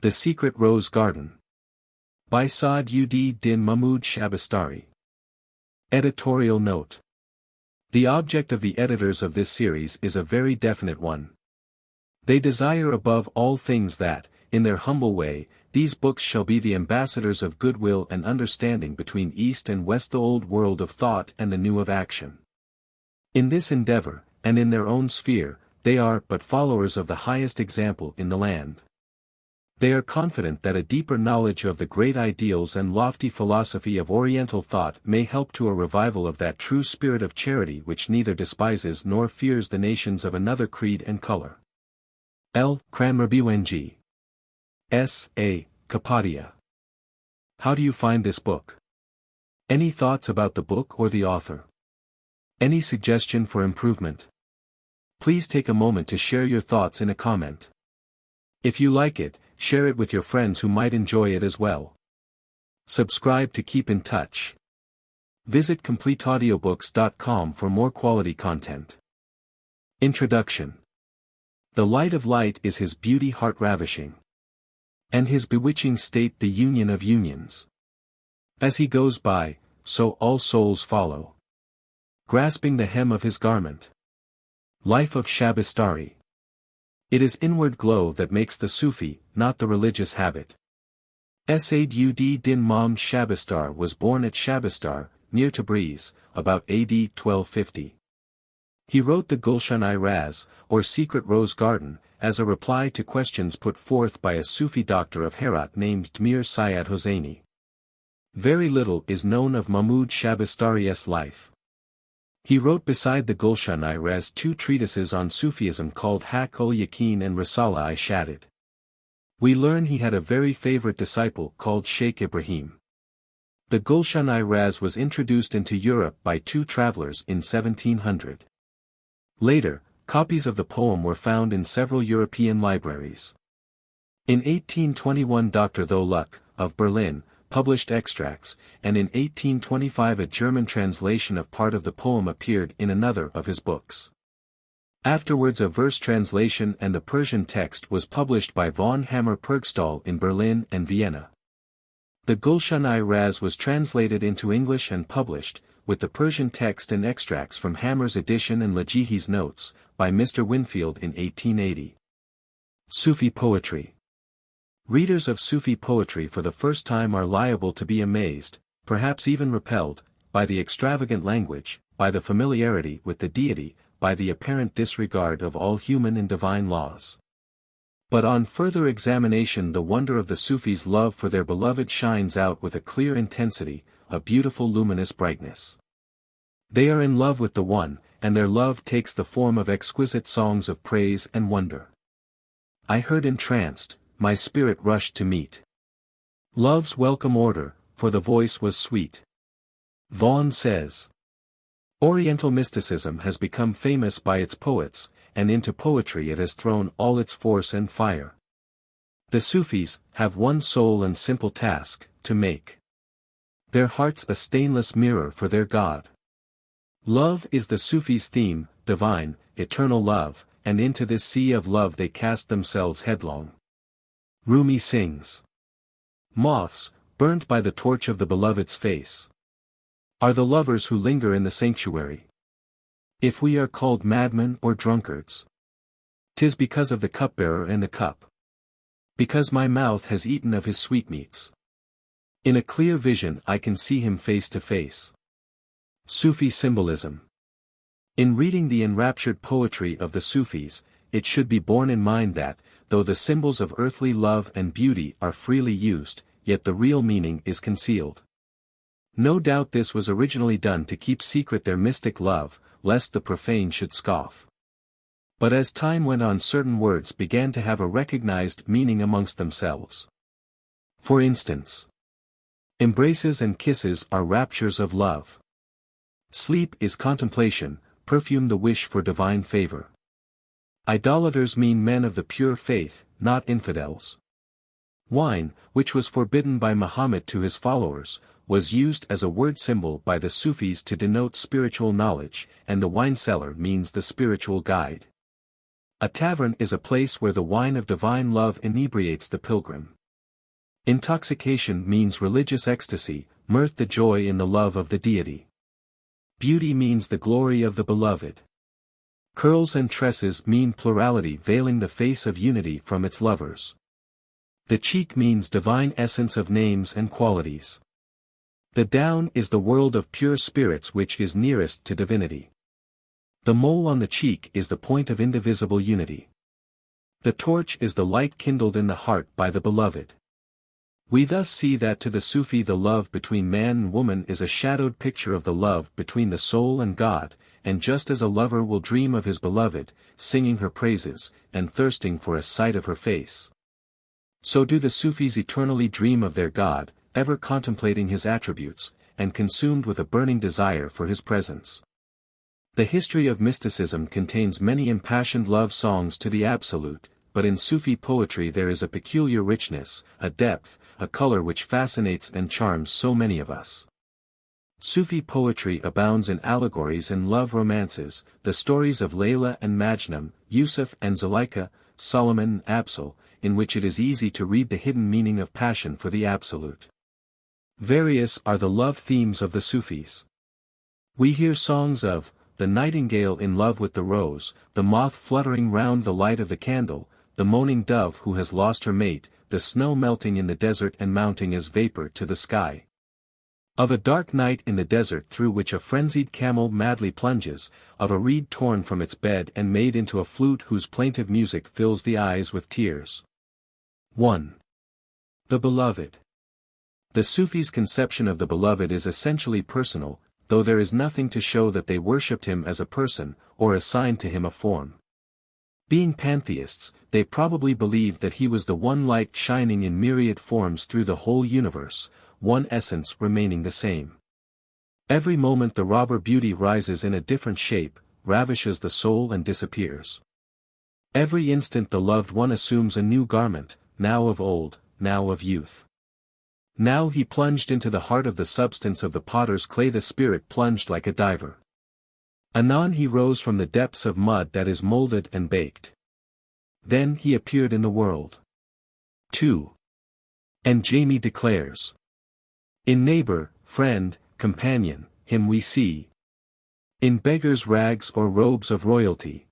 The Secret Rose Garden. By Saad ud Din Mahmud Shabistari. Editorial Note. The object of the editors of this series is a very definite one. They desire above all things that, in their humble way, these books shall be the ambassadors of goodwill and understanding between East and West, the old world of thought and the new of action. In this endeavor, and in their own sphere, they are but followers of the highest example in the land. They are confident that a deeper knowledge of the great ideals and lofty philosophy of Oriental thought may help to a revival of that true spirit of charity which neither despises nor fears the nations of another creed and color. L. Cranmerbung. S. A. Kapadia. How do you find this book? Any thoughts about the book or the author? Any suggestion for improvement? Please take a moment to share your thoughts in a comment. If you like it, share it with your friends who might enjoy it as well. Subscribe to keep in touch. Visit CompleteAudiobooks.com for more quality content. Introduction. The light of light is his beauty heart-ravishing, and his bewitching state the union of unions. As he goes by, so all souls follow, grasping the hem of his garment. Life of Shabistari. It is inward glow that makes the Sufi, not the religious habit. Saad ud Din Mahmud Shabistar was born at Shabistar, near Tabriz, about AD 1250. He wrote the Gulshan-i Raz, or Secret Rose Garden, as a reply to questions put forth by a Sufi doctor of Herat named Amir Syed Husayni. Very little is known of Mahmud Shabistari's life. He wrote beside the Gulshan-i Raz two treatises on Sufism called Haqq-ul-Yaqeen and Risala-i Shaddid. We learn he had a very favorite disciple called Sheikh Ibrahim. The Gulshan-i Raz was introduced into Europe by two travelers in 1700. Later, copies of the poem were found in several European libraries. In 1821 Dr. Luck, of Berlin, published extracts, and in 1825 a German translation of part of the poem appeared in another of his books. Afterwards a verse translation and the Persian text was published by von Hammer-Purgstall in Berlin and Vienna. The Gulshan-i Raz was translated into English and published, with the Persian text and extracts from Hammer's edition and Lajihi's notes, by Mr. Winfield in 1880. Sufi Poetry. Readers of Sufi poetry for the first time are liable to be amazed, perhaps even repelled, by the extravagant language, by the familiarity with the deity, by the apparent disregard of all human and divine laws. But on further examination the wonder of the Sufis' love for their beloved shines out with a clear intensity, a beautiful luminous brightness. They are in love with the One, and their love takes the form of exquisite songs of praise and wonder. I heard entranced, my spirit rushed to meet love's welcome order, for the voice was sweet. Vaughan says, Oriental mysticism has become famous by its poets, and into poetry it has thrown all its force and fire. The Sufis have one sole and simple task, to make their hearts a stainless mirror for their God. Love is the Sufis' theme, divine, eternal love, and into this sea of love they cast themselves headlong. Rumi sings. Moths, burnt by the torch of the beloved's face, are the lovers who linger in the sanctuary. If we are called madmen or drunkards, 'tis because of the cupbearer and the cup. Because my mouth has eaten of his sweetmeats. In a clear vision I can see him face to face. Sufi Symbolism. In reading the enraptured poetry of the Sufis, it should be borne in mind that, though the symbols of earthly love and beauty are freely used, yet the real meaning is concealed. No doubt this was originally done to keep secret their mystic love, lest the profane should scoff. But as time went on certain words began to have a recognized meaning amongst themselves. For instance, embraces and kisses are raptures of love. Sleep is contemplation, perfume the wish for divine favor. Idolaters mean men of the pure faith, not infidels. Wine, which was forbidden by Muhammad to his followers, was used as a word symbol by the Sufis to denote spiritual knowledge, and the wine cellar means the spiritual guide. A tavern is a place where the wine of divine love inebriates the pilgrim. Intoxication means religious ecstasy, mirth the joy in the love of the deity. Beauty means the glory of the beloved. Curls and tresses mean plurality veiling the face of unity from its lovers. The cheek means divine essence of names and qualities. The down is the world of pure spirits which is nearest to divinity. The mole on the cheek is the point of indivisible unity. The torch is the light kindled in the heart by the beloved. We thus see that to the Sufi the love between man and woman is a shadowed picture of the love between the soul and God, and just as a lover will dream of his beloved, singing her praises, and thirsting for a sight of her face, so do the Sufis eternally dream of their God, ever contemplating his attributes, and consumed with a burning desire for his presence. The history of mysticism contains many impassioned love songs to the Absolute, but in Sufi poetry there is a peculiar richness, a depth, a color which fascinates and charms so many of us. Sufi poetry abounds in allegories and love romances, the stories of Layla and Majnun, Yusuf and Zuleika, Solomon and Absal, in which it is easy to read the hidden meaning of passion for the Absolute. Various are the love themes of the Sufis. We hear songs of the nightingale in love with the rose, the moth fluttering round the light of the candle, the moaning dove who has lost her mate, the snow melting in the desert and mounting as vapor to the sky. Of a dark night in the desert through which a frenzied camel madly plunges, of a reed torn from its bed and made into a flute whose plaintive music fills the eyes with tears. 1. The Beloved. The Sufis' conception of the Beloved is essentially personal, though there is nothing to show that they worshipped him as a person, or assigned to him a form. Being pantheists, they probably believed that he was the one light shining in myriad forms through the whole universe, one essence remaining the same. Every moment the robber beauty rises in a different shape, ravishes the soul and disappears. Every instant the loved one assumes a new garment, now of old, now of youth. Now he plunged into the heart of the substance of the potter's clay, the spirit plunged like a diver. Anon he rose from the depths of mud that is molded and baked. Then he appeared in the world. 2. And Jamie declares. In neighbor, friend, companion, him we see. In beggar's rags or robes of royalty.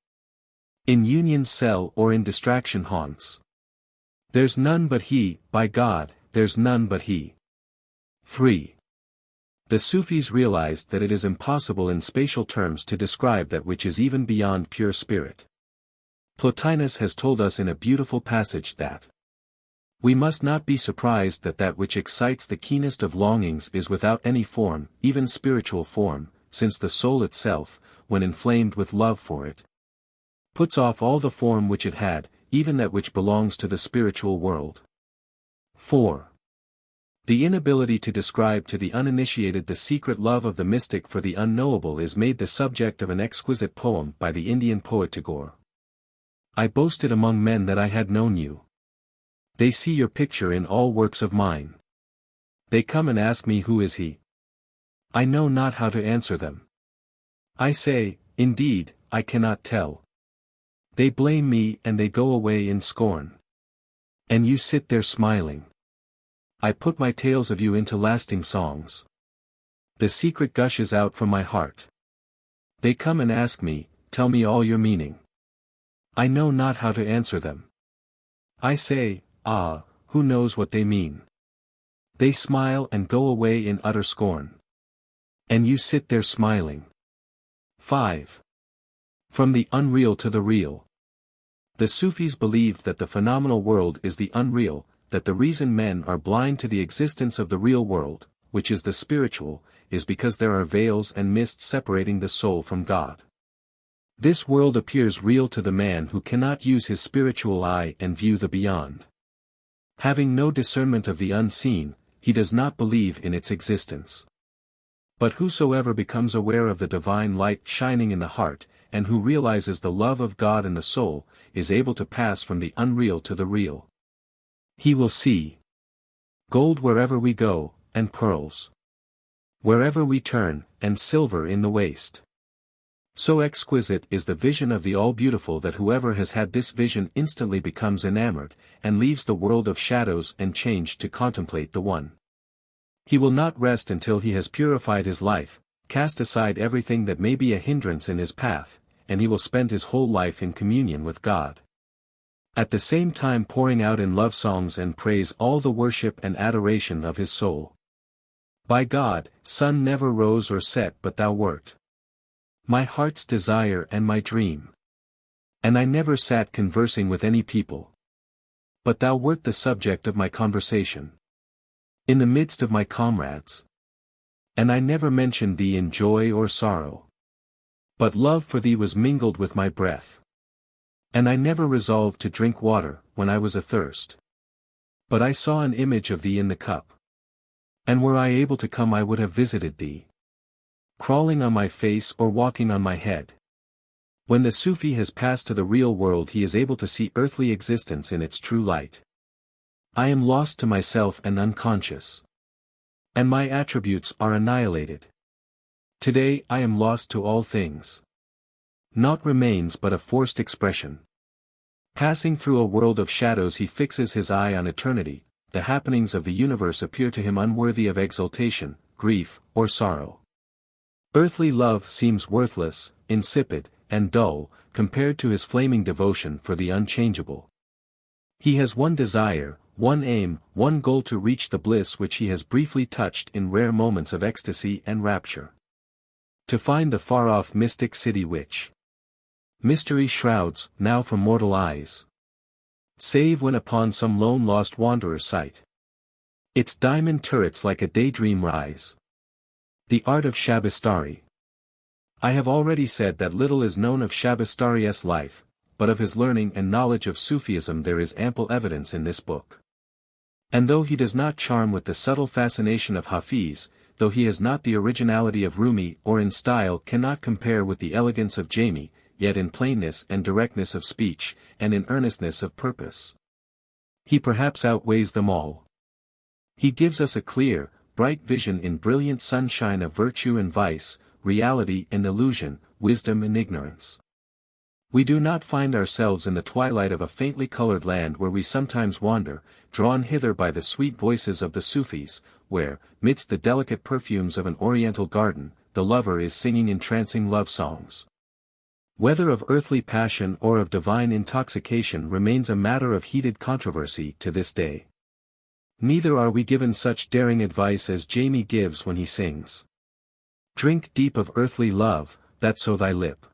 In union's cell or in distraction haunts. There's none but he, by God, there's none but he. 3. The Sufis realized that it is impossible in spatial terms to describe that which is even beyond pure spirit. Plotinus has told us in a beautiful passage that we must not be surprised that that which excites the keenest of longings is without any form, even spiritual form, since the soul itself, when inflamed with love for it, puts off all the form which it had, even that which belongs to the spiritual world. 4. The inability to describe to the uninitiated the secret love of the mystic for the unknowable is made the subject of an exquisite poem by the Indian poet Tagore. I boasted among men that I had known you. They see your picture in all works of mine. They come and ask me who is he. I know not how to answer them. I say, indeed, I cannot tell. They blame me and they go away in scorn. And you sit there smiling. I put my tales of you into lasting songs. The secret gushes out from my heart. They come and ask me, tell me all your meaning. I know not how to answer them. I say, ah, who knows what they mean? They smile and go away in utter scorn. And you sit there smiling. 5. From the unreal to the real. The Sufis believed that the phenomenal world is the unreal, that the reason men are blind to the existence of the real world, which is the spiritual, is because there are veils and mists separating the soul from God. This world appears real to the man who cannot use his spiritual eye and view the beyond. Having no discernment of the unseen, he does not believe in its existence. But whosoever becomes aware of the divine light shining in the heart, and who realizes the love of God in the soul, is able to pass from the unreal to the real. He will see gold wherever we go, and pearls wherever we turn, and silver in the waste. So exquisite is the vision of the all-beautiful that whoever has had this vision instantly becomes enamored, and leaves the world of shadows and change to contemplate the One. He will not rest until he has purified his life, cast aside everything that may be a hindrance in his path, and he will spend his whole life in communion with God. At the same time pouring out in love songs and praise all the worship and adoration of his soul. By God, sun never rose or set but thou wert my heart's desire and my dream. And I never sat conversing with any people. But thou wert the subject of my conversation. In the midst of my comrades. And I never mentioned thee in joy or sorrow. But love for thee was mingled with my breath. And I never resolved to drink water, when I was athirst. But I saw an image of thee in the cup. And were I able to come I would have visited thee. Crawling on my face or walking on my head. When the Sufi has passed to the real world he is able to see earthly existence in its true light. I am lost to myself and unconscious. And my attributes are annihilated. Today I am lost to all things. Naught remains but a forced expression. Passing through a world of shadows he fixes his eye on eternity, the happenings of the universe appear to him unworthy of exultation, grief, or sorrow. Earthly love seems worthless, insipid, and dull, compared to his flaming devotion for the unchangeable. He has one desire, one aim, one goal to reach the bliss which he has briefly touched in rare moments of ecstasy and rapture. To find the far-off mystic city which mystery shrouds, now from mortal eyes. Save when upon some lone lost wanderer's sight its diamond turrets like a daydream rise. The art of Shabistari. I have already said that little is known of Shabistari's life, but of his learning and knowledge of Sufism there is ample evidence in this book. And though he does not charm with the subtle fascination of Hafiz, though he has not the originality of Rumi or in style cannot compare with the elegance of Jami, yet in plainness and directness of speech, and in earnestness of purpose, he perhaps outweighs them all. He gives us a clear, bright vision in brilliant sunshine of virtue and vice, reality and illusion, wisdom and ignorance. We do not find ourselves in the twilight of a faintly colored land where we sometimes wander, drawn hither by the sweet voices of the Sufis, where, midst the delicate perfumes of an oriental garden, the lover is singing entrancing love songs. Whether of earthly passion or of divine intoxication remains a matter of heated controversy to this day. Neither are we given such daring advice as Jami gives when he sings. Drink deep of earthly love, that so thy lip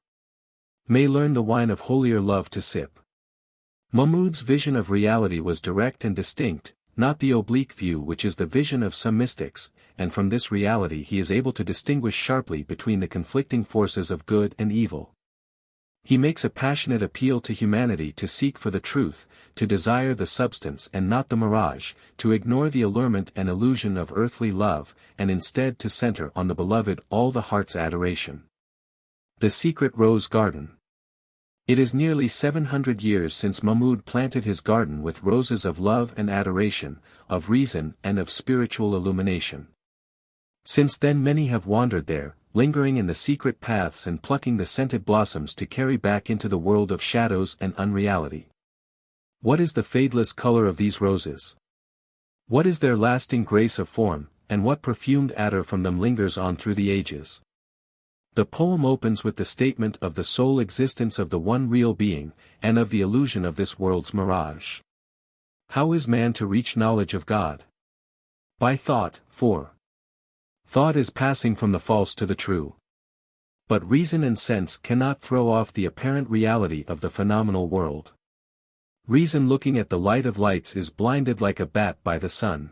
may learn the wine of holier love to sip. Mahmud's vision of reality was direct and distinct, not the oblique view which is the vision of some mystics, and from this reality he is able to distinguish sharply between the conflicting forces of good and evil. He makes a passionate appeal to humanity to seek for the truth, to desire the substance and not the mirage, to ignore the allurement and illusion of earthly love, and instead to center on the beloved all the heart's adoration. The Secret Rose Garden. It is nearly 700 years since Mahmud planted his garden with roses of love and adoration, of reason and of spiritual illumination. Since then many have wandered there, lingering in the secret paths and plucking the scented blossoms to carry back into the world of shadows and unreality. What is the fadeless color of these roses? What is their lasting grace of form, and what perfumed attar from them lingers on through the ages? The poem opens with the statement of the sole existence of the one real being, and of the illusion of this world's mirage. How is man to reach knowledge of God? By thought, for thought is passing from the false to the true. But reason and sense cannot throw off the apparent reality of the phenomenal world. Reason looking at the light of lights is blinded like a bat by the sun.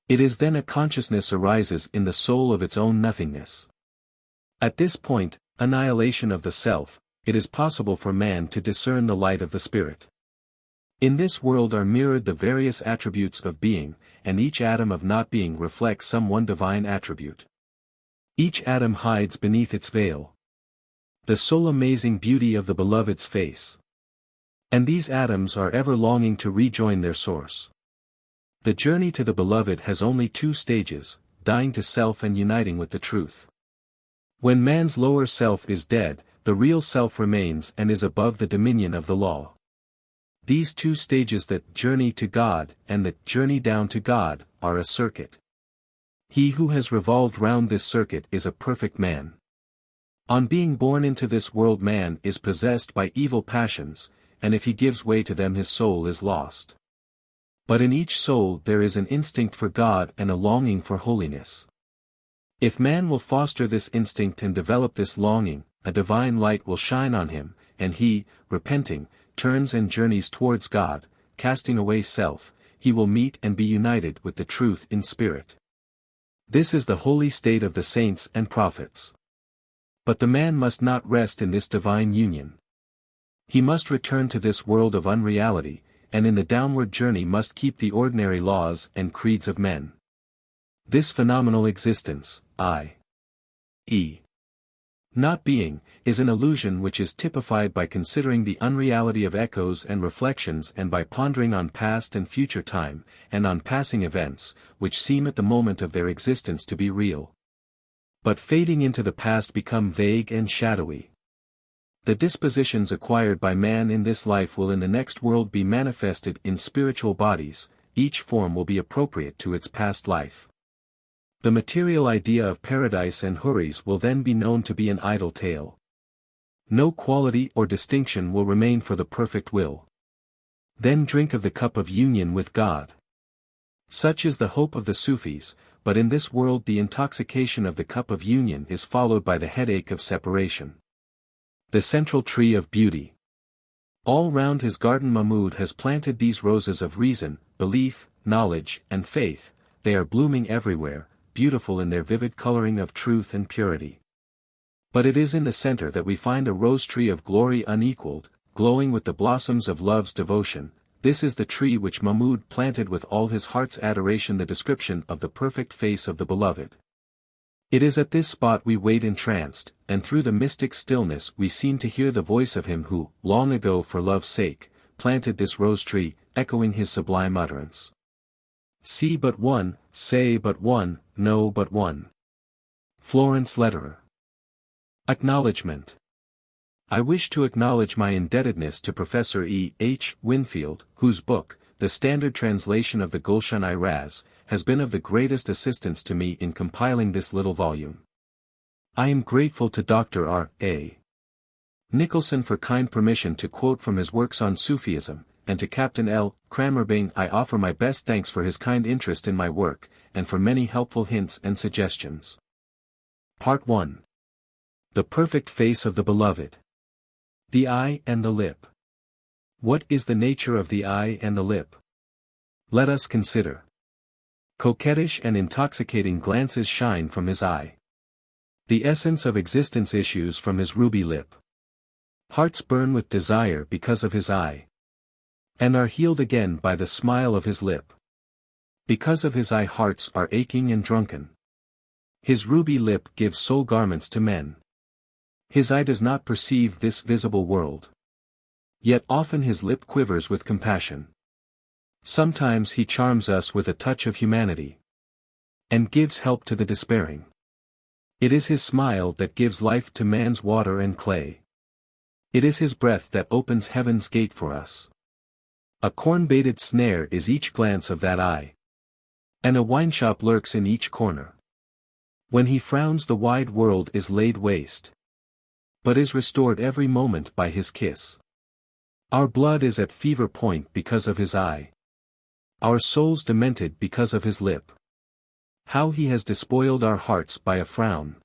It is then a consciousness arises in the soul of its own nothingness. At this point, annihilation of the self, it is possible for man to discern the light of the spirit. In this world are mirrored the various attributes of being, and each atom of not being reflects some one divine attribute. Each atom hides beneath its veil the sole amazing beauty of the beloved's face. And these atoms are ever longing to rejoin their source. The journey to the beloved has only two stages, dying to self and uniting with the truth. When man's lower self is dead, the real self remains and is above the dominion of the law. These two stages, that journey to God and the journey down to God, are a circuit. He who has revolved round this circuit is a perfect man. On being born into this world, man is possessed by evil passions, and if he gives way to them his soul is lost. But in each soul there is an instinct for God and a longing for holiness. If man will foster this instinct and develop this longing, a divine light will shine on him, and he, repenting, turns and journeys towards God, casting away self, he will meet and be united with the truth in spirit. This is the holy state of the saints and prophets. But the man must not rest in this divine union. He must return to this world of unreality, and in the downward journey must keep the ordinary laws and creeds of men. This phenomenal existence, i.e., not being, is an illusion which is typified by considering the unreality of echoes and reflections, and by pondering on past and future time, and on passing events, which seem at the moment of their existence to be real, but fading into the past become vague and shadowy. The dispositions acquired by man in this life will in the next world be manifested in spiritual bodies, each form will be appropriate to its past life. The material idea of paradise and houris will then be known to be an idle tale. No quality or distinction will remain for the perfect will. Then drink of the cup of union with God. Such is the hope of the Sufis, but in this world the intoxication of the cup of union is followed by the headache of separation. The central tree of beauty. All round his garden Mahmud has planted these roses of reason, belief, knowledge, and faith. They are blooming everywhere, beautiful in their vivid coloring of truth and purity. But it is in the center that we find a rose tree of glory unequaled, glowing with the blossoms of love's devotion. This is the tree which Mahmud planted with all his heart's adoration, the description of the perfect face of the beloved. It is at this spot we wait entranced, and through the mystic stillness we seem to hear the voice of him who, long ago for love's sake, planted this rose tree, echoing his sublime utterance. See but one, say but one, know but one. Florence Letterer. Acknowledgment. I wish to acknowledge my indebtedness to Professor E. H. Winfield, whose book, The Standard Translation of the Gulshan-i Raz, has been of the greatest assistance to me in compiling this little volume. I am grateful to Dr. R. A. Nicholson for kind permission to quote from his works on Sufism, and to Captain L. Cramerbane I offer my best thanks for his kind interest in my work, and for many helpful hints and suggestions. Part 1. The perfect face of the beloved. The eye and the lip. What is the nature of the eye and the lip? Let us consider. Coquettish and intoxicating glances shine from his eye. The essence of existence issues from his ruby lip. Hearts burn with desire because of his eye, and are healed again by the smile of his lip. Because of his eye hearts are aching and drunken. His ruby lip gives soul garments to men. His eye does not perceive this visible world. Yet often his lip quivers with compassion. Sometimes he charms us with a touch of humanity, and gives help to the despairing. It is his smile that gives life to man's water and clay. It is his breath that opens heaven's gate for us. A corn-baited snare is each glance of that eye, and a wineshop lurks in each corner. When he frowns the wide world is laid waste, but is restored every moment by his kiss. Our blood is at fever point because of his eye. Our souls demented because of his lip. How he has despoiled our hearts by a frown.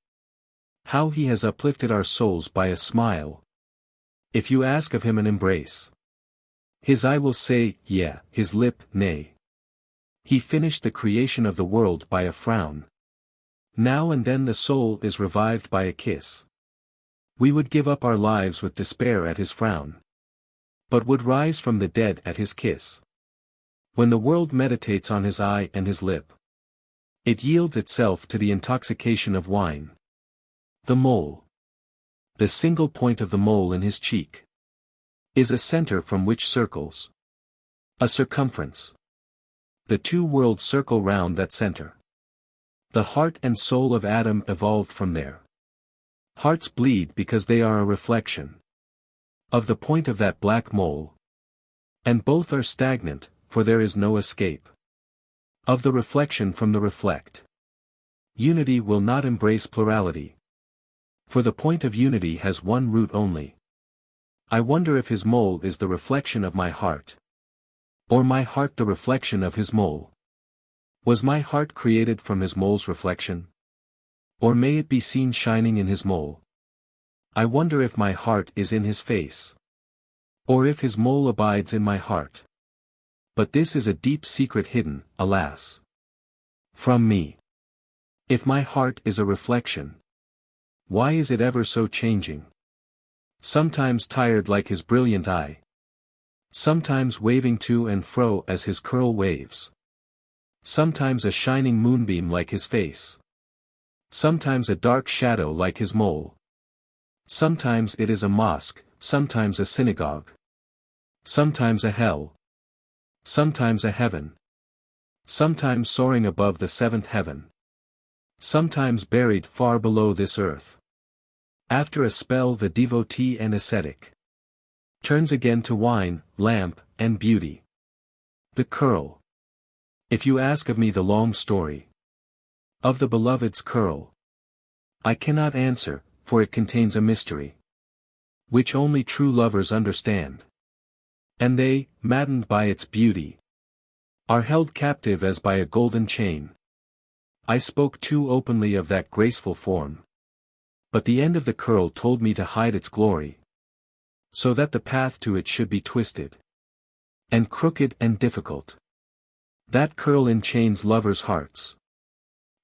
How he has uplifted our souls by a smile. If you ask of him an embrace, his eye will say, yeah, his lip, nay. He finished the creation of the world by a frown. Now and then the soul is revived by a kiss. We would give up our lives with despair at his frown, but would rise from the dead at his kiss. When the world meditates on his eye and his lip, it yields itself to the intoxication of wine. The mole. The single point of the mole in his cheek is a center from which circles a circumference. The two worlds circle round that center. The heart and soul of Adam evolved from there. Hearts bleed because they are a reflection of the point of that black mole. And both are stagnant, for there is no escape of the reflection from the reflect. Unity will not embrace plurality, for the point of unity has one root only. I wonder if his mole is the reflection of my heart, or my heart the reflection of his mole. Was my heart created from his mole's reflection? Or may it be seen shining in his mole? I wonder if my heart is in his face, or if his mole abides in my heart. But this is a deep secret hidden, alas, from me. If my heart is a reflection, why is it ever so changing? Sometimes tired like his brilliant eye, sometimes waving to and fro as his curl waves, sometimes a shining moonbeam like his face, sometimes a dark shadow like his mole. Sometimes it is a mosque, sometimes a synagogue, sometimes a hell, sometimes a heaven, sometimes soaring above the seventh heaven, sometimes buried far below this earth. After a spell the devotee and ascetic turns again to wine, lamp, and beauty. The curl. If you ask of me the long story of the beloved's curl, I cannot answer, for it contains a mystery which only true lovers understand. And they, maddened by its beauty, are held captive as by a golden chain. I spoke too openly of that graceful form, but the end of the curl told me to hide its glory, so that the path to it should be twisted and crooked and difficult. That curl enchains lovers' hearts,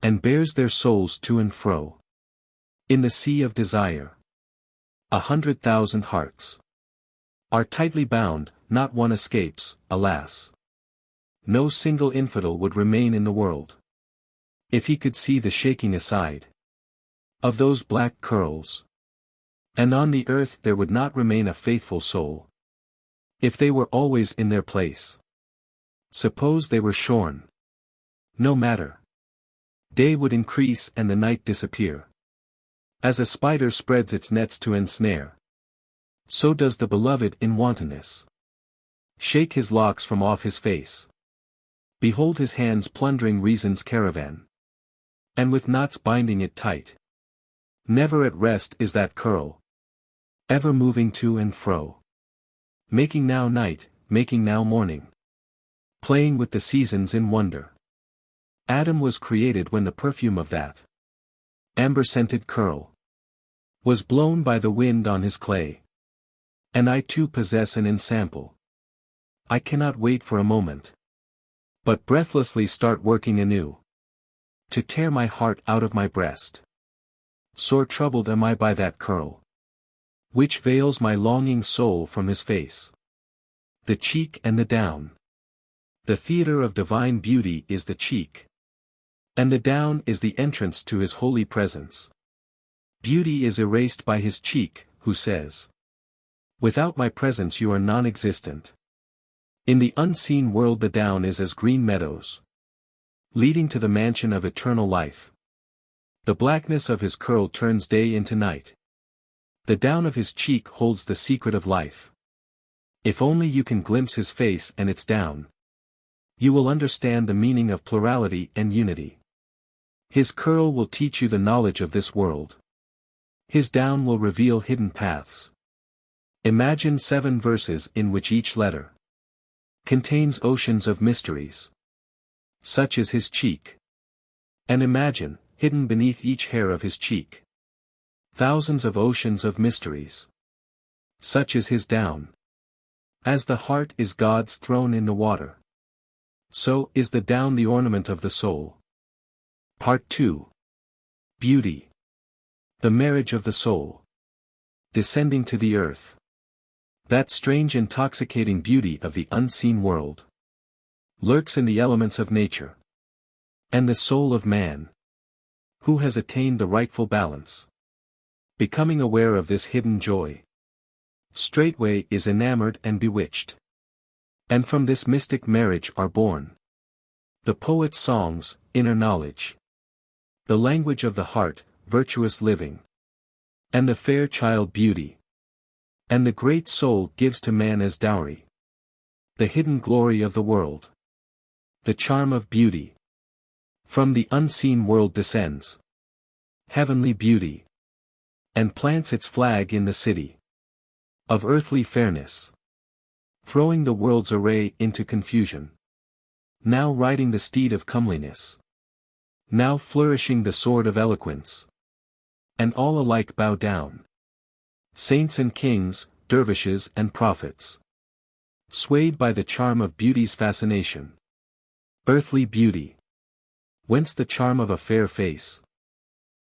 and bears their souls to and fro in the sea of desire. 100,000 hearts are tightly bound, not one escapes, alas. No single infidel would remain in the world, if he could see the shaking aside of those black curls. And on the earth there would not remain a faithful soul, if they were always in their place. Suppose they were shorn. No matter. Day would increase and the night disappear. As a spider spreads its nets to ensnare, so does the beloved in wantonness shake his locks from off his face. Behold his hands plundering reason's caravan, and with knots binding it tight. Never at rest is that curl, ever moving to and fro, making now night, making now morning, playing with the seasons in wonder. Adam was created when the perfume of that amber-scented curl was blown by the wind on his clay. And I too possess an ensample. I cannot wait for a moment, but breathlessly start working anew, to tear my heart out of my breast. Sore troubled am I by that curl, which veils my longing soul from his face. The cheek and the down. The theater of divine beauty is the cheek, and the down is the entrance to his holy presence. Beauty is erased by his cheek, who says, without my presence you are non-existent. In the unseen world the down is as green meadows, leading to the mansion of eternal life. The blackness of his curl turns day into night. The down of his cheek holds the secret of life. If only you can glimpse his face and its down, you will understand the meaning of plurality and unity. His curl will teach you the knowledge of this world. His down will reveal hidden paths. Imagine 7 verses in which each letter contains oceans of mysteries. Such is his cheek. And imagine, hidden beneath each hair of his cheek, thousands of oceans of mysteries. Such is his down. As the heart is God's throne in the water, so is the down the ornament of the soul. Part 2. Beauty. The marriage of the soul. Descending to the earth. That strange intoxicating beauty of the unseen world lurks in the elements of nature. And the soul of man, who has attained the rightful balance, becoming aware of this hidden joy, straightway is enamored and bewitched. And from this mystic marriage are born the poet's songs, inner knowledge, the language of the heart, virtuous living, and the fair child beauty. And the great soul gives to man as dowry the hidden glory of the world. The charm of beauty from the unseen world descends, heavenly beauty, and plants its flag in the city of earthly fairness, throwing the world's array into confusion. Now riding the steed of comeliness, now flourishing the sword of eloquence, and all alike bow down. Saints and kings, dervishes and prophets, swayed by the charm of beauty's fascination. Earthly beauty. Whence the charm of a fair face?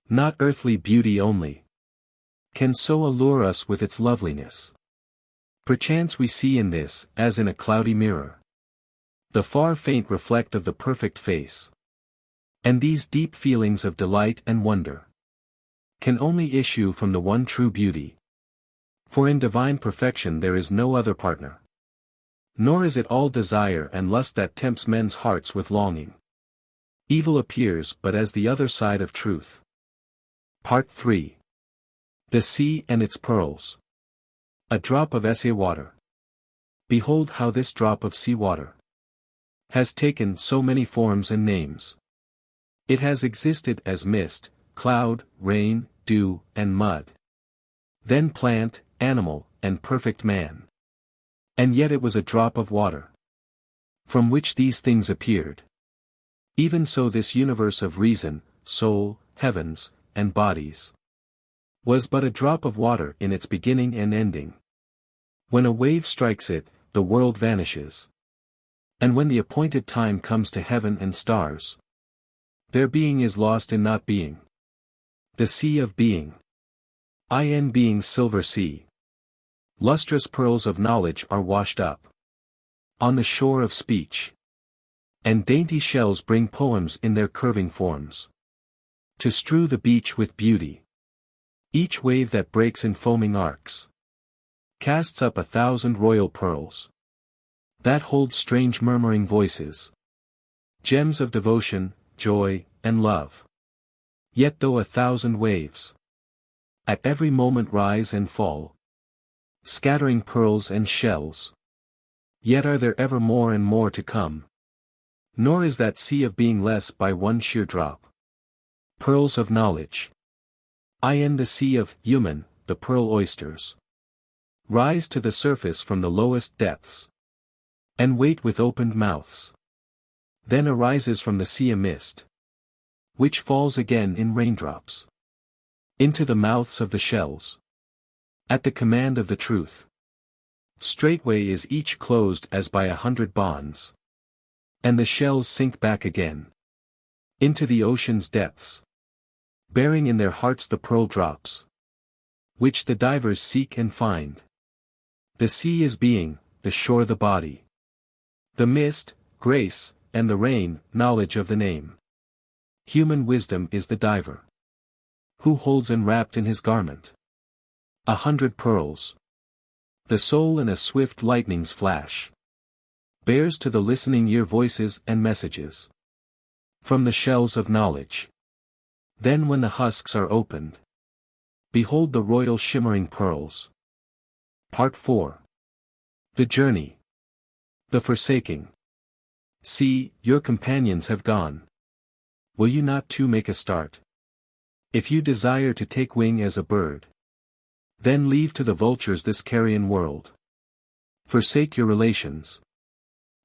Not earthly beauty only can so allure us with its loveliness. Perchance we see in this, as in a cloudy mirror, the far faint reflect of the perfect face. And these deep feelings of delight and wonder can only issue from the one true beauty. For in divine perfection there is no other partner. Nor is it all desire and lust that tempts men's hearts with longing. Evil appears but as the other side of truth. Part 3. The Sea and its Pearls. A drop of sea water. Behold how this drop of sea water has taken so many forms and names. It has existed as mist, cloud, rain, dew, and mud. Then plant, animal, and perfect man. And yet it was a drop of water from which these things appeared. Even so this universe of reason, soul, heavens, and bodies was but a drop of water in its beginning and ending. When a wave strikes it, the world vanishes. And when the appointed time comes to heaven and stars, their being is lost in not being. The sea of being. In being's silver sea. Lustrous pearls of knowledge are washed up on the shore of speech. And dainty shells bring poems in their curving forms to strew the beach with beauty. Each wave that breaks in foaming arcs casts up 1,000 royal pearls that hold strange murmuring voices, gems of devotion, joy, and love. Yet though 1,000 waves at every moment rise and fall, scattering pearls and shells, yet are there ever more and more to come. Nor is that sea of being less by one sheer drop. Pearls of knowledge. In the sea of human, the pearl oysters rise to the surface from the lowest depths, and wait with opened mouths. Then arises from the sea a mist, which falls again in raindrops into the mouths of the shells, at the command of the truth. Straightway is each closed as by 100 bonds, and the shells sink back again into the ocean's depths, bearing in their hearts the pearl drops, which the divers seek and find. The sea is being, the shore the body, the mist, grace, and the rain, knowledge of the name. Human wisdom is the diver, who holds enwrapped in his garment 100 pearls. The soul in a swift lightning's flash bears to the listening ear voices and messages from the shells of knowledge. Then when the husks are opened, behold the royal shimmering pearls. Part 4. The Journey. The Forsaking. See, your companions have gone. Will you not too make a start? If you desire to take wing as a bird, then leave to the vultures this carrion world. Forsake your relations,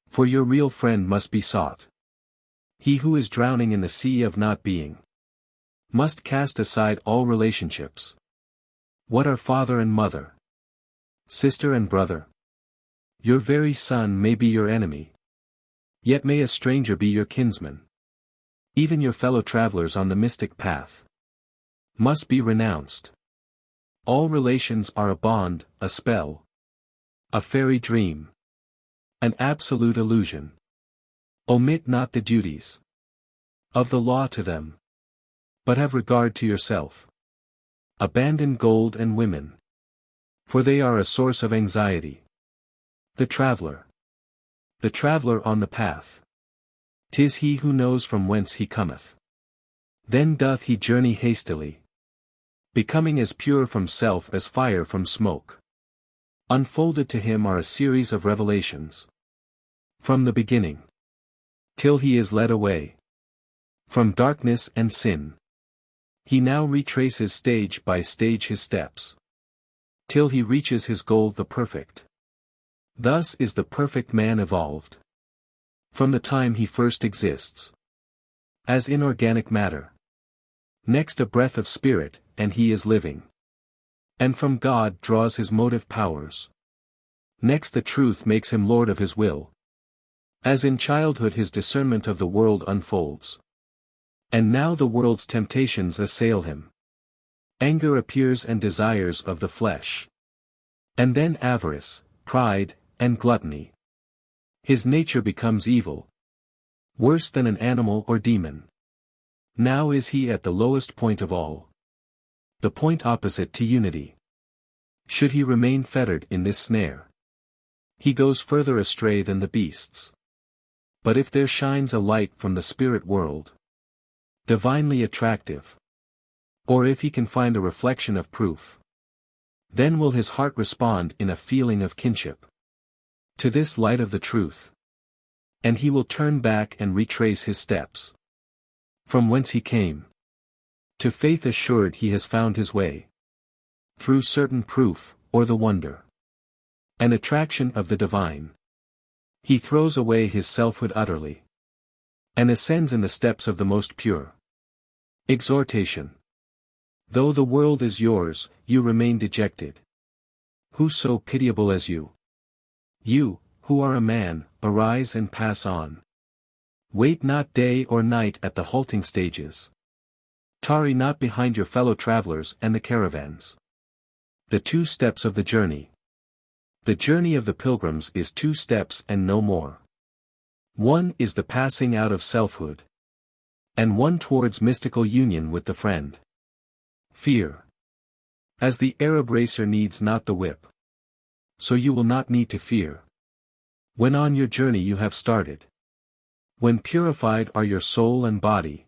for your real friend must be sought. He who is drowning in the sea of not being must cast aside all relationships. What are father and mother, sister and brother? Your very son may be your enemy. Yet may a stranger be your kinsman. Even your fellow travelers on the mystic path must be renounced. All relations are a bond, a spell, a fairy dream, an absolute illusion. Omit not the duties of the law to them, but have regard to yourself. Abandon gold and women, for they are a source of anxiety. The traveler on the path. 'Tis he who knows from whence he cometh. Then doth he journey hastily, Becoming as pure from self as fire from smoke. Unfolded to him are a series of revelations. From the beginning. Till he is led away. From darkness and sin. He now retraces stage by stage his steps. Till he reaches his goal, the perfect. Thus is the perfect man evolved. From the time he first exists. As inorganic matter. Next a breath of spirit, and he is living. And from God draws his motive powers. Next the truth makes him lord of his will. As in childhood his discernment of the world unfolds. And now the world's temptations assail him. Anger appears and desires of the flesh. And then avarice, pride, and gluttony. His nature becomes evil. Worse than an animal or demon. Now is he at the lowest point of all. The point opposite to unity. Should he remain fettered in this snare? He goes further astray than the beasts. But if there shines a light from the spirit world, divinely attractive, or if he can find a reflection of proof, then will his heart respond in a feeling of kinship to this light of the truth. And he will turn back and retrace his steps. From whence he came. To faith assured he has found his way. Through certain proof, or the wonder. And attraction of the divine. He throws away his selfhood utterly. And ascends in the steps of the most pure. Exhortation. Though the world is yours, you remain dejected. Who so pitiable as you? You, who are a man, arise and pass on. Wait not day or night at the halting stages. Tarry not behind your fellow travelers and the caravans. The 2 steps of the journey. The journey of the pilgrims is 2 steps and no more. One is the passing out of selfhood. And one towards mystical union with the friend. Fear. As the Arab racer needs not the whip. So you will not need to fear. When on your journey you have started. When purified are your soul and body.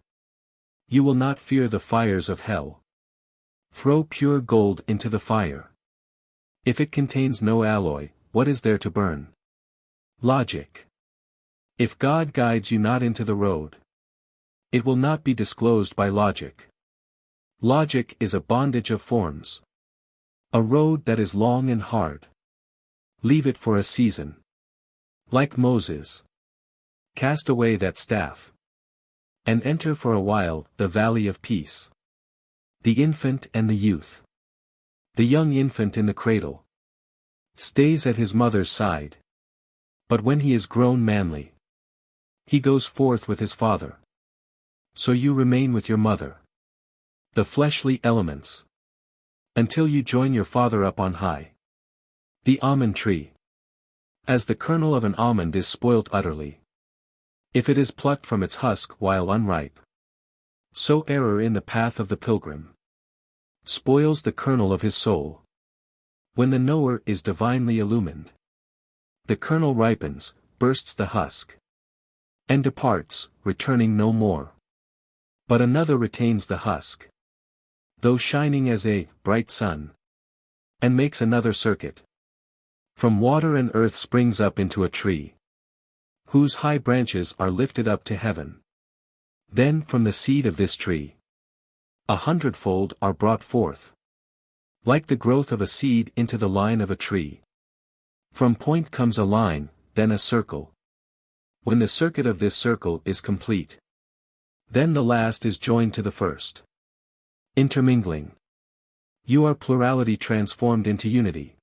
You will not fear the fires of hell. Throw pure gold into the fire. If it contains no alloy, what is there to burn? Logic. If God guides you not into the road, it will not be disclosed by logic. Logic is a bondage of forms. A road that is long and hard. Leave it for a season. Like Moses. Cast away that staff. And enter for a while the valley of peace. The infant and the youth. The young infant in the cradle. Stays at his mother's side. But when he is grown manly, he goes forth with his father. So you remain with your mother. The fleshly elements. Until you join your father up on high. The almond tree. As the kernel of an almond is spoilt utterly. If it is plucked from its husk while unripe. So error in the path of the pilgrim. Spoils the kernel of his soul. When the knower is divinely illumined. The kernel ripens, bursts the husk. And departs, returning no more. But another retains the husk. Though shining as a bright sun. And makes another circuit. From water and earth springs up into a tree. Whose high branches are lifted up to heaven. Then from the seed of this tree. 100-fold are brought forth. Like the growth of a seed into the line of a tree. From point comes a line, then a circle. When the circuit of this circle is complete. Then the last is joined to the first. Intermingling. You are plurality transformed into unity.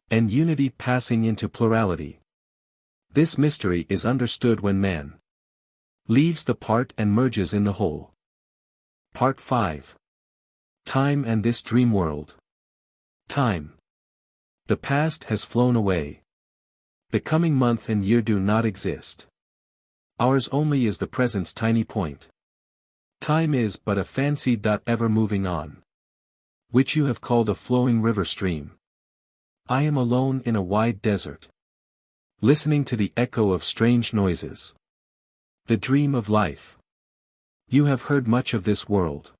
And unity passing into plurality. This mystery is understood when man leaves the part and merges in the whole. Part 5. Time and this dream world. Time. The past has flown away. The coming month and year do not exist. Ours only is the present's tiny point. Time is but a fancy dot ever moving on. Which you have called a flowing river stream. I am alone in a wide desert. Listening to the echo of strange noises. The dream of life. You have heard much of this world.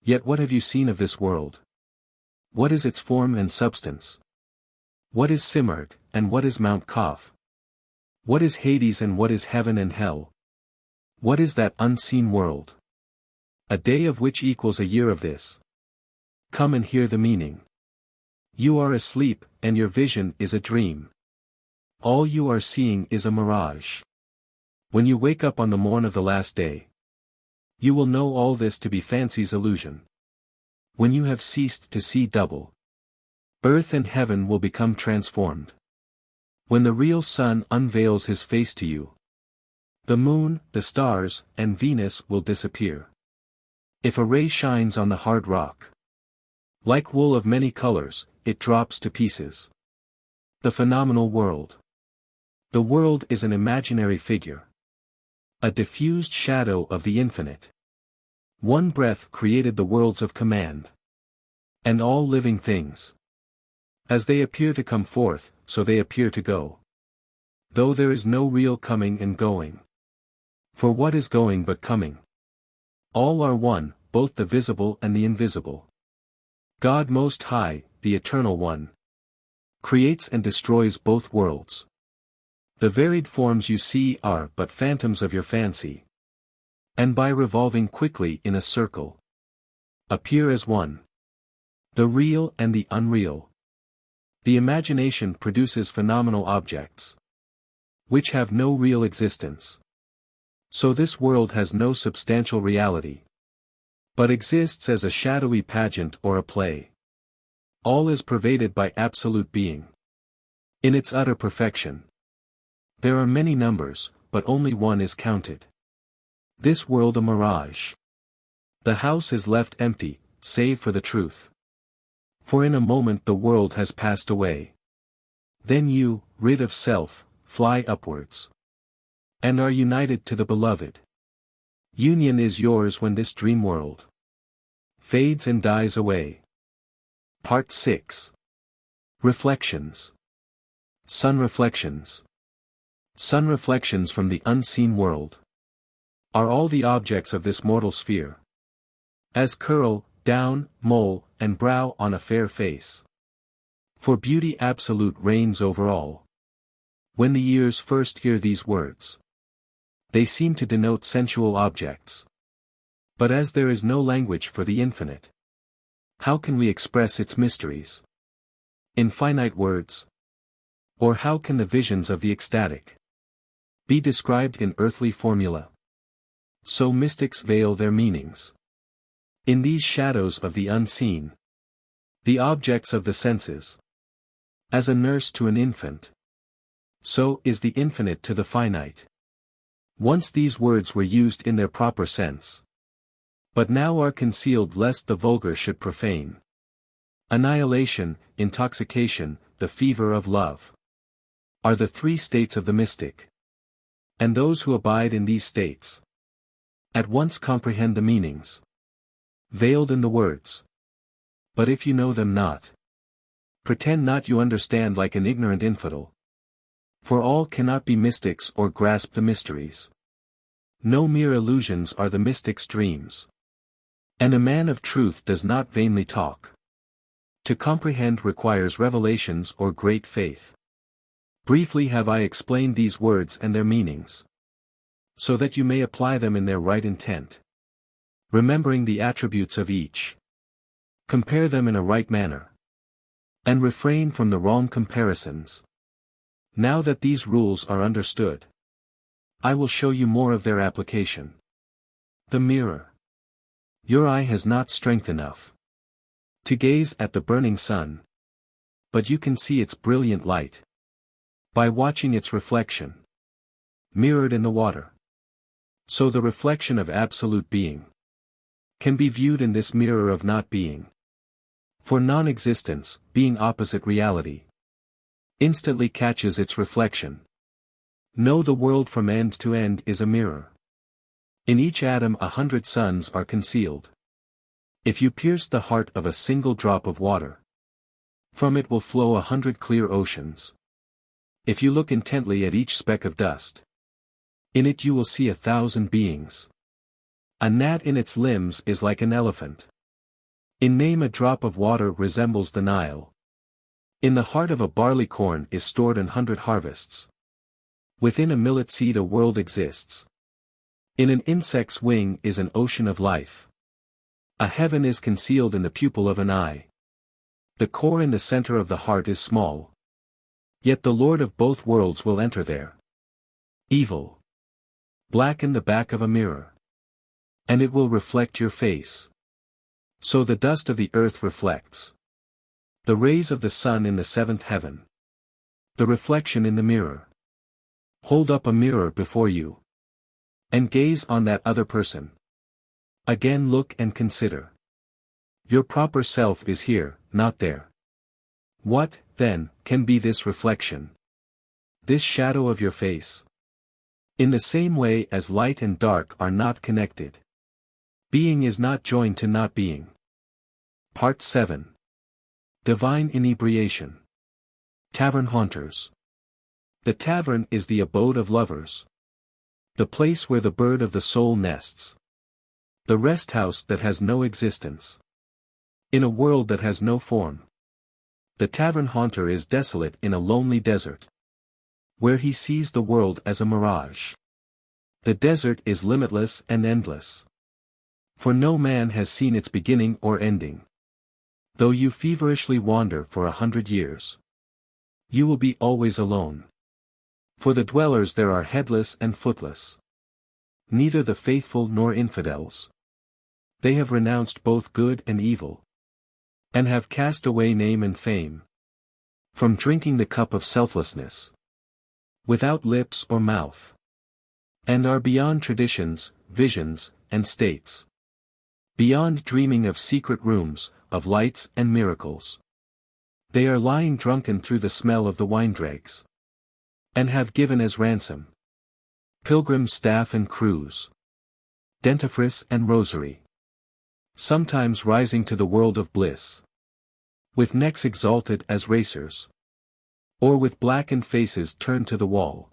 Yet what have you seen of this world? What is its form and substance? What is Simurgh, and what is Mount Kaf? What is Hades and what is heaven and hell? What is that unseen world? A day of which equals a year of this. Come and hear the meaning. You are asleep, and your vision is a dream. All you are seeing is a mirage. When you wake up on the morn of the last day, you will know all this to be fancy's illusion. When you have ceased to see double, earth and heaven will become transformed. When the real sun unveils his face to you, the moon, the stars, and Venus will disappear. If a ray shines on the hard rock, like wool of many colors, it drops to pieces. The phenomenal world. The world is an imaginary figure, a diffused shadow of the infinite. One breath created the worlds of command, and all living things. As they appear to come forth, so they appear to go. Though there is no real coming and going. For what is going but coming? All are one, both the visible and the invisible. God Most High, the Eternal One, creates and destroys both worlds. The varied forms you see are but phantoms of your fancy, and by revolving quickly in a circle, appear as one. The real and the unreal. The imagination produces phenomenal objects, which have no real existence. So this world has no substantial reality, but exists as a shadowy pageant or a play. All is pervaded by absolute being, in its utter perfection. There are many numbers, but only one is counted. This world a mirage. The house is left empty, save for the truth. For in a moment the world has passed away. Then you, rid of self, fly upwards, and are united to the beloved. Union is yours when this dream world fades and dies away. Part 6. Reflections. Sun reflections. Sun reflections from the unseen world are all the objects of this mortal sphere. As curl, down, mole, and brow on a fair face. For beauty absolute reigns over all. When the ears first hear these words, they seem to denote sensual objects. But as there is no language for the infinite, how can we express its mysteries? In finite words? Or how can the visions of the ecstatic be described in earthly formula? So mystics veil their meanings in these shadows of the unseen, the objects of the senses. As a nurse to an infant, so is the infinite to the finite. Once these words were used in their proper sense, but now are concealed lest the vulgar should profane. Annihilation, intoxication, the fever of love, are the three states of the mystic. And those who abide in these states at once comprehend the meanings veiled in the words. But if you know them not, pretend not you understand like an ignorant infidel. For all cannot be mystics or grasp the mysteries. No mere illusions are the mystic's dreams. And a man of truth does not vainly talk. To comprehend requires revelations or great faith. Briefly have I explained these words and their meanings, so that you may apply them in their right intent, remembering the attributes of each. Compare them in a right manner, and refrain from the wrong comparisons. Now that these rules are understood, I will show you more of their application. The mirror. Your eye has not strength enough to gaze at the burning sun, but you can see its brilliant light by watching its reflection mirrored in the water. So the reflection of absolute being can be viewed in this mirror of not being. For non-existence, being opposite reality, instantly catches its reflection. Know the world from end to end is a mirror. In each atom 100 suns are concealed. If you pierce the heart of a single drop of water, from it will flow 100 clear oceans. If you look intently at each speck of dust, in it you will see 1,000 beings. A gnat in its limbs is like an elephant. In name a drop of water resembles the Nile. In the heart of a barley corn is stored 100 harvests. Within a millet seed a world exists. In an insect's wing is an ocean of life. A heaven is concealed in the pupil of an eye. The core in the center of the heart is small. Yet the Lord of both worlds will enter there. Evil. Blacken the back of a mirror. And it will reflect your face. So the dust of the earth reflects. The rays of the sun in the seventh heaven. The reflection in the mirror. Hold up a mirror before you. And gaze on that other person. Again look and consider. Your proper self is here, not there. What, then, can be this reflection? This shadow of your face? In the same way as light and dark are not connected. Being is not joined to not being. Part 7. Divine Inebriation. Tavern Haunters. The tavern is the abode of lovers. The place where the bird of the soul nests. The rest house that has no existence. In a world that has no form. The tavern haunter is desolate in a lonely desert. Where he sees the world as a mirage. The desert is limitless and endless. For no man has seen its beginning or ending. Though you feverishly wander for 100 years. You will be always alone. For the dwellers there are headless and footless. Neither the faithful nor infidels. They have renounced both good and evil. And have cast away name and fame. From drinking the cup of selflessness. Without lips or mouth. And are beyond traditions, visions, and states. Beyond dreaming of secret rooms, of lights and miracles. They are lying drunken through the smell of the wine dregs. And have given as ransom. Pilgrim staff and cruse. Dentifrice and rosary. Sometimes rising to the world of bliss. With necks exalted as racers. Or with blackened faces turned to the wall.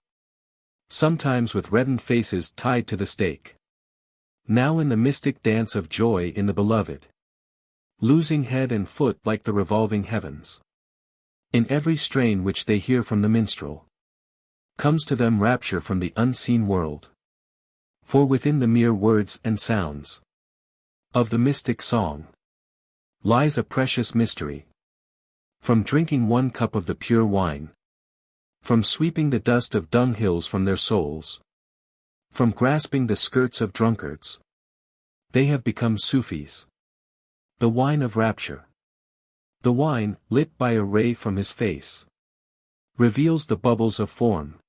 Sometimes with reddened faces tied to the stake. Now in the mystic dance of joy in the beloved. Losing head and foot like the revolving heavens. In every strain which they hear from the minstrel. Comes to them rapture from the unseen world. For within the mere words and sounds. Of the mystic song. Lies a precious mystery. From drinking one cup of the pure wine. From sweeping the dust of dunghills from their souls. From grasping the skirts of drunkards. They have become Sufis. The wine of rapture. The wine, lit by a ray from his face. Reveals the bubbles of form.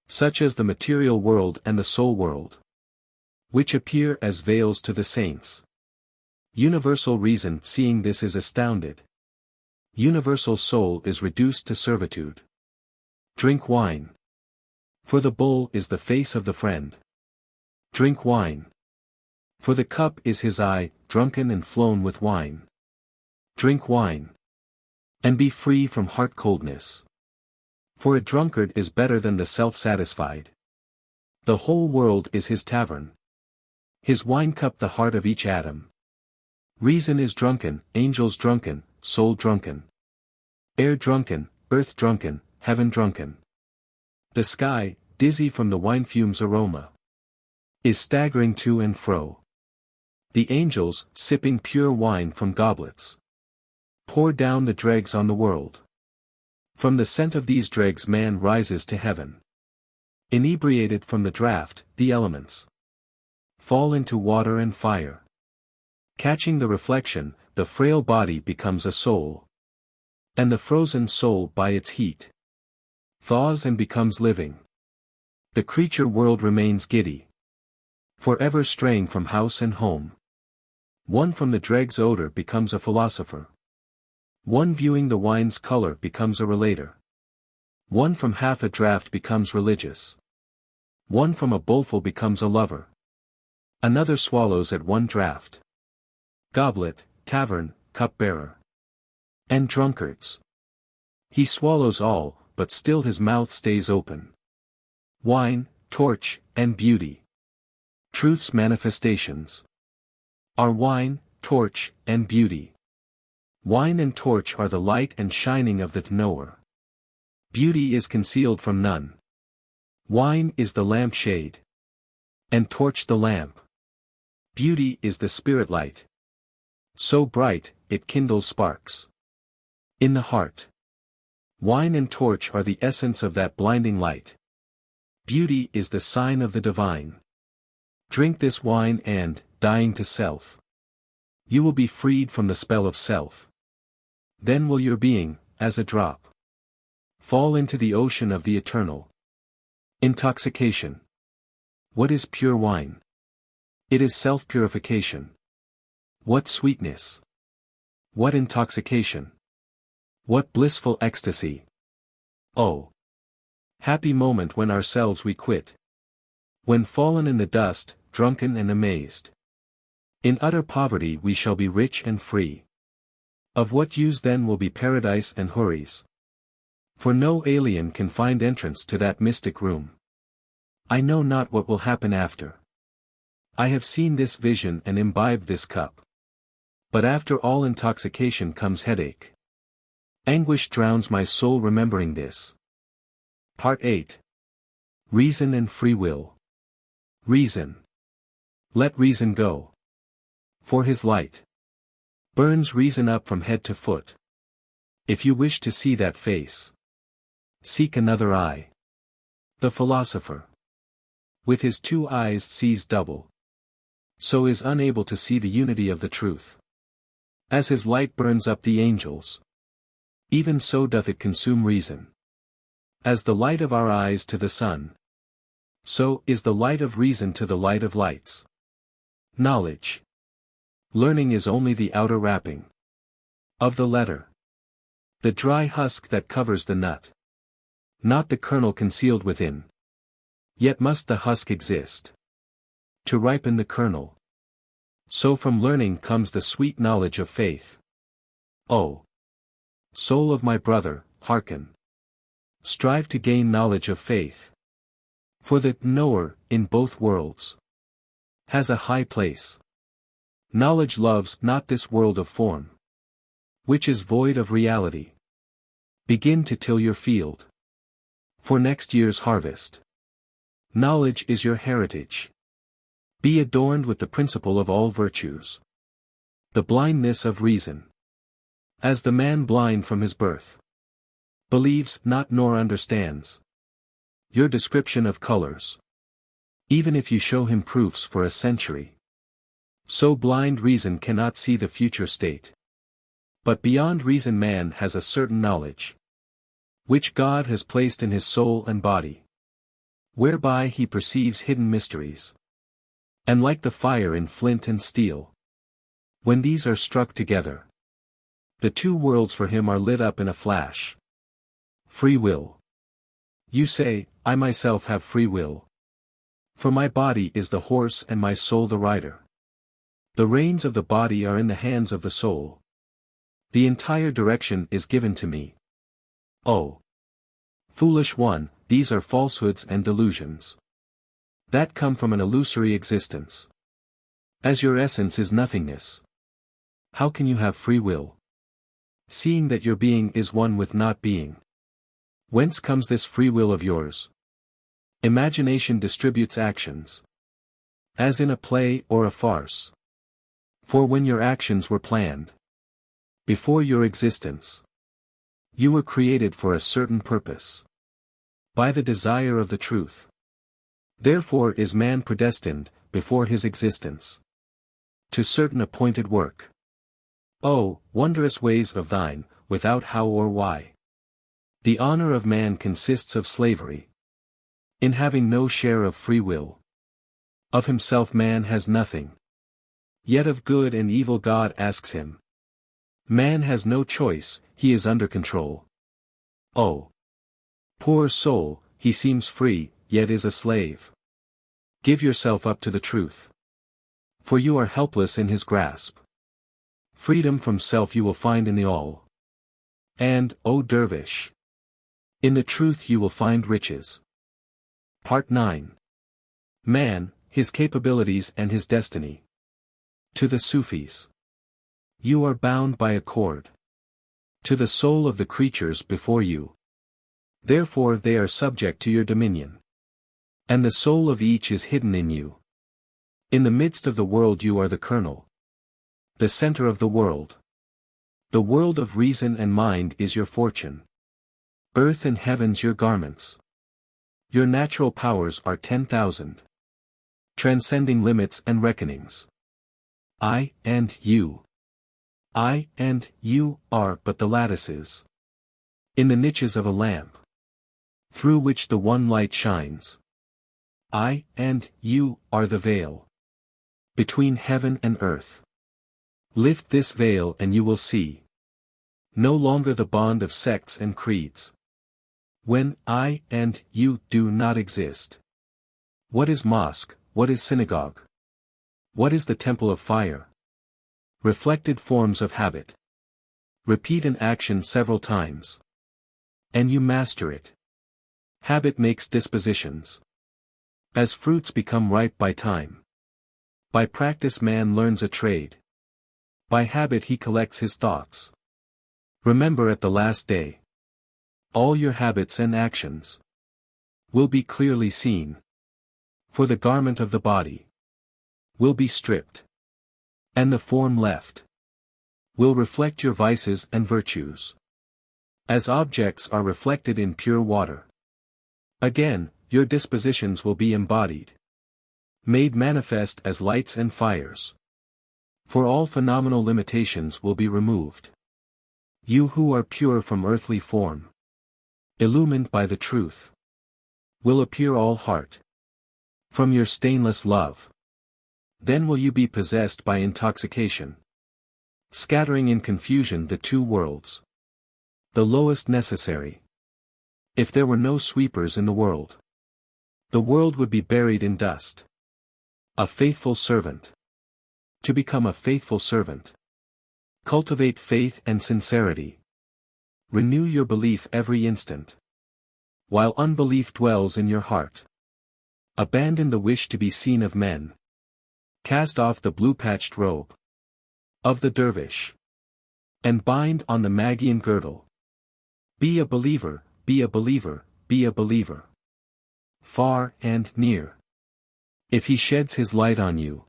Such as the material world and the soul world. Which appear as veils to the saints. Universal reason seeing this is astounded. Universal soul is reduced to servitude. Drink wine. For the bowl is the face of the friend. Drink wine. For the cup is his eye, drunken and flown with wine. Drink wine. And be free from heart coldness. For a drunkard is better than the self-satisfied. The whole world is his tavern. His wine cup the heart of each atom. Reason is drunken, angels drunken, soul drunken. Air drunken, earth drunken, heaven drunken. The sky, dizzy from the wine fume's aroma. Is staggering to and fro. The angels, sipping pure wine from goblets. Pour down the dregs on the world. From the scent of these dregs man rises to heaven. Inebriated from the draught, the elements. Fall into water and fire. Catching the reflection, the frail body becomes a soul. And the frozen soul by its heat. Thaws and becomes living. The creature world remains giddy. Forever straying from house and home. One from the dregs' odor becomes a philosopher. One viewing the wine's color becomes a relator. One from half a draught becomes religious. One from a bowlful becomes a lover. Another swallows at one draught. Goblet, tavern, cup-bearer. And drunkards. He swallows all, but still his mouth stays open. Wine, torch, and beauty. Truth's manifestations. Are wine, torch, and beauty. Wine and torch are the light and shining of the knower. Beauty is concealed from none. Wine is the lamp shade. And torch the lamp. Beauty is the spirit light. So bright, it kindles sparks. In the heart. Wine and torch are the essence of that blinding light. Beauty is the sign of the divine. Drink this wine and, dying to self, you will be freed from the spell of self. Then will your being, as a drop, fall into the ocean of the eternal. Intoxication. What is pure wine? It is self-purification. What sweetness! What intoxication! What blissful ecstasy! Oh! Happy moment when ourselves we quit. When fallen in the dust, drunken and amazed. In utter poverty we shall be rich and free. Of what use then will be paradise and houris? For no alien can find entrance to that mystic room. I know not what will happen after. I have seen this vision and imbibed this cup. But after all intoxication comes headache. Anguish drowns my soul remembering this. Part 8. Reason and Free Will. Reason. Let reason go. For his light burns reason up from head to foot. If you wish to see that face, seek another eye. The philosopher, with his 2 eyes sees double. So is unable to see the unity of the truth. As his light burns up the angels, even so doth it consume reason. As the light of our eyes to the sun, so is the light of reason to the light of lights. Knowledge. Learning is only the outer wrapping of the letter, the dry husk that covers the nut, not the kernel concealed within. Yet must the husk exist to ripen the kernel. So from learning comes the sweet knowledge of faith. O soul of my brother, hearken. Strive to gain knowledge of faith. For the knower, in both worlds, has a high place. Knowledge loves not this world of form, which is void of reality. Begin to till your field for next year's harvest. Knowledge is your heritage. Be adorned with the principle of all virtues. The blindness of reason. As the man blind from his birth believes not nor understands your description of colors, even if you show him proofs for a century. So blind reason cannot see the future state. But beyond reason man has a certain knowledge, which God has placed in his soul and body, whereby he perceives hidden mysteries. And like the fire in flint and steel, when these are struck together, the 2 worlds for him are lit up in a flash. Free will. You say, I myself have free will. For my body is the horse and my soul the rider. The reins of the body are in the hands of the soul. The entire direction is given to me. Oh! Foolish one, these are falsehoods and delusions that come from an illusory existence. As your essence is nothingness, how can you have free will, seeing that your being is one with not being? Whence comes this free will of yours? Imagination distributes actions, as in a play or a farce. For when your actions were planned, before your existence, you were created for a certain purpose, by the desire of the truth. Therefore is man predestined, before his existence, to certain appointed work. Oh, wondrous ways of thine, without how or why. The honor of man consists of slavery, in having no share of free will. Of himself man has nothing. Yet of good and evil God asks him. Man has no choice, he is under control. Oh! Poor soul, he seems free, yet is a slave. Give yourself up to the truth, for you are helpless in his grasp. Freedom from self you will find in the all. And, O dervish, in the truth you will find riches. Part 9. Man, his capabilities and his destiny. To the Sufis. You are bound by a cord to the soul of the creatures before you. Therefore they are subject to your dominion. And the soul of each is hidden in you. In the midst of the world you are the kernel, the center of the world. The world of reason and mind is your fortune. Earth and heavens your garments. Your natural powers are 10,000. Transcending limits and reckonings. I and you. I and you are but the lattices in the niches of a lamp, through which the one light shines. I and you are the veil between heaven and earth. Lift this veil and you will see no longer the bond of sects and creeds. When I and you do not exist. What is mosque, what is synagogue? What is the temple of fire? Reflected forms of habit. Repeat an action several times, and you master it. Habit makes dispositions. As fruits become ripe by time. By practice man learns a trade. By habit he collects his thoughts. Remember at the last day. All your habits and actions will be clearly seen. For the garment of the body will be stripped. And the form left will reflect your vices and virtues. As objects are reflected in pure water. Again, your dispositions will be embodied. Made manifest as lights and fires. For all phenomenal limitations will be removed. You who are pure from earthly form, illumined by the truth, will appear all heart. From your stainless love. Then will you be possessed by intoxication. Scattering in confusion the two worlds. The lowest necessary. If there were no sweepers in the world would be buried in dust. A faithful servant. To become a faithful servant. Cultivate faith and sincerity. Renew your belief every instant. While unbelief dwells in your heart. Abandon the wish to be seen of men. Cast off the blue-patched robe of the dervish. And bind on the Magian girdle. Be a believer, be a believer, be a believer. Far and near. If he sheds his light on you,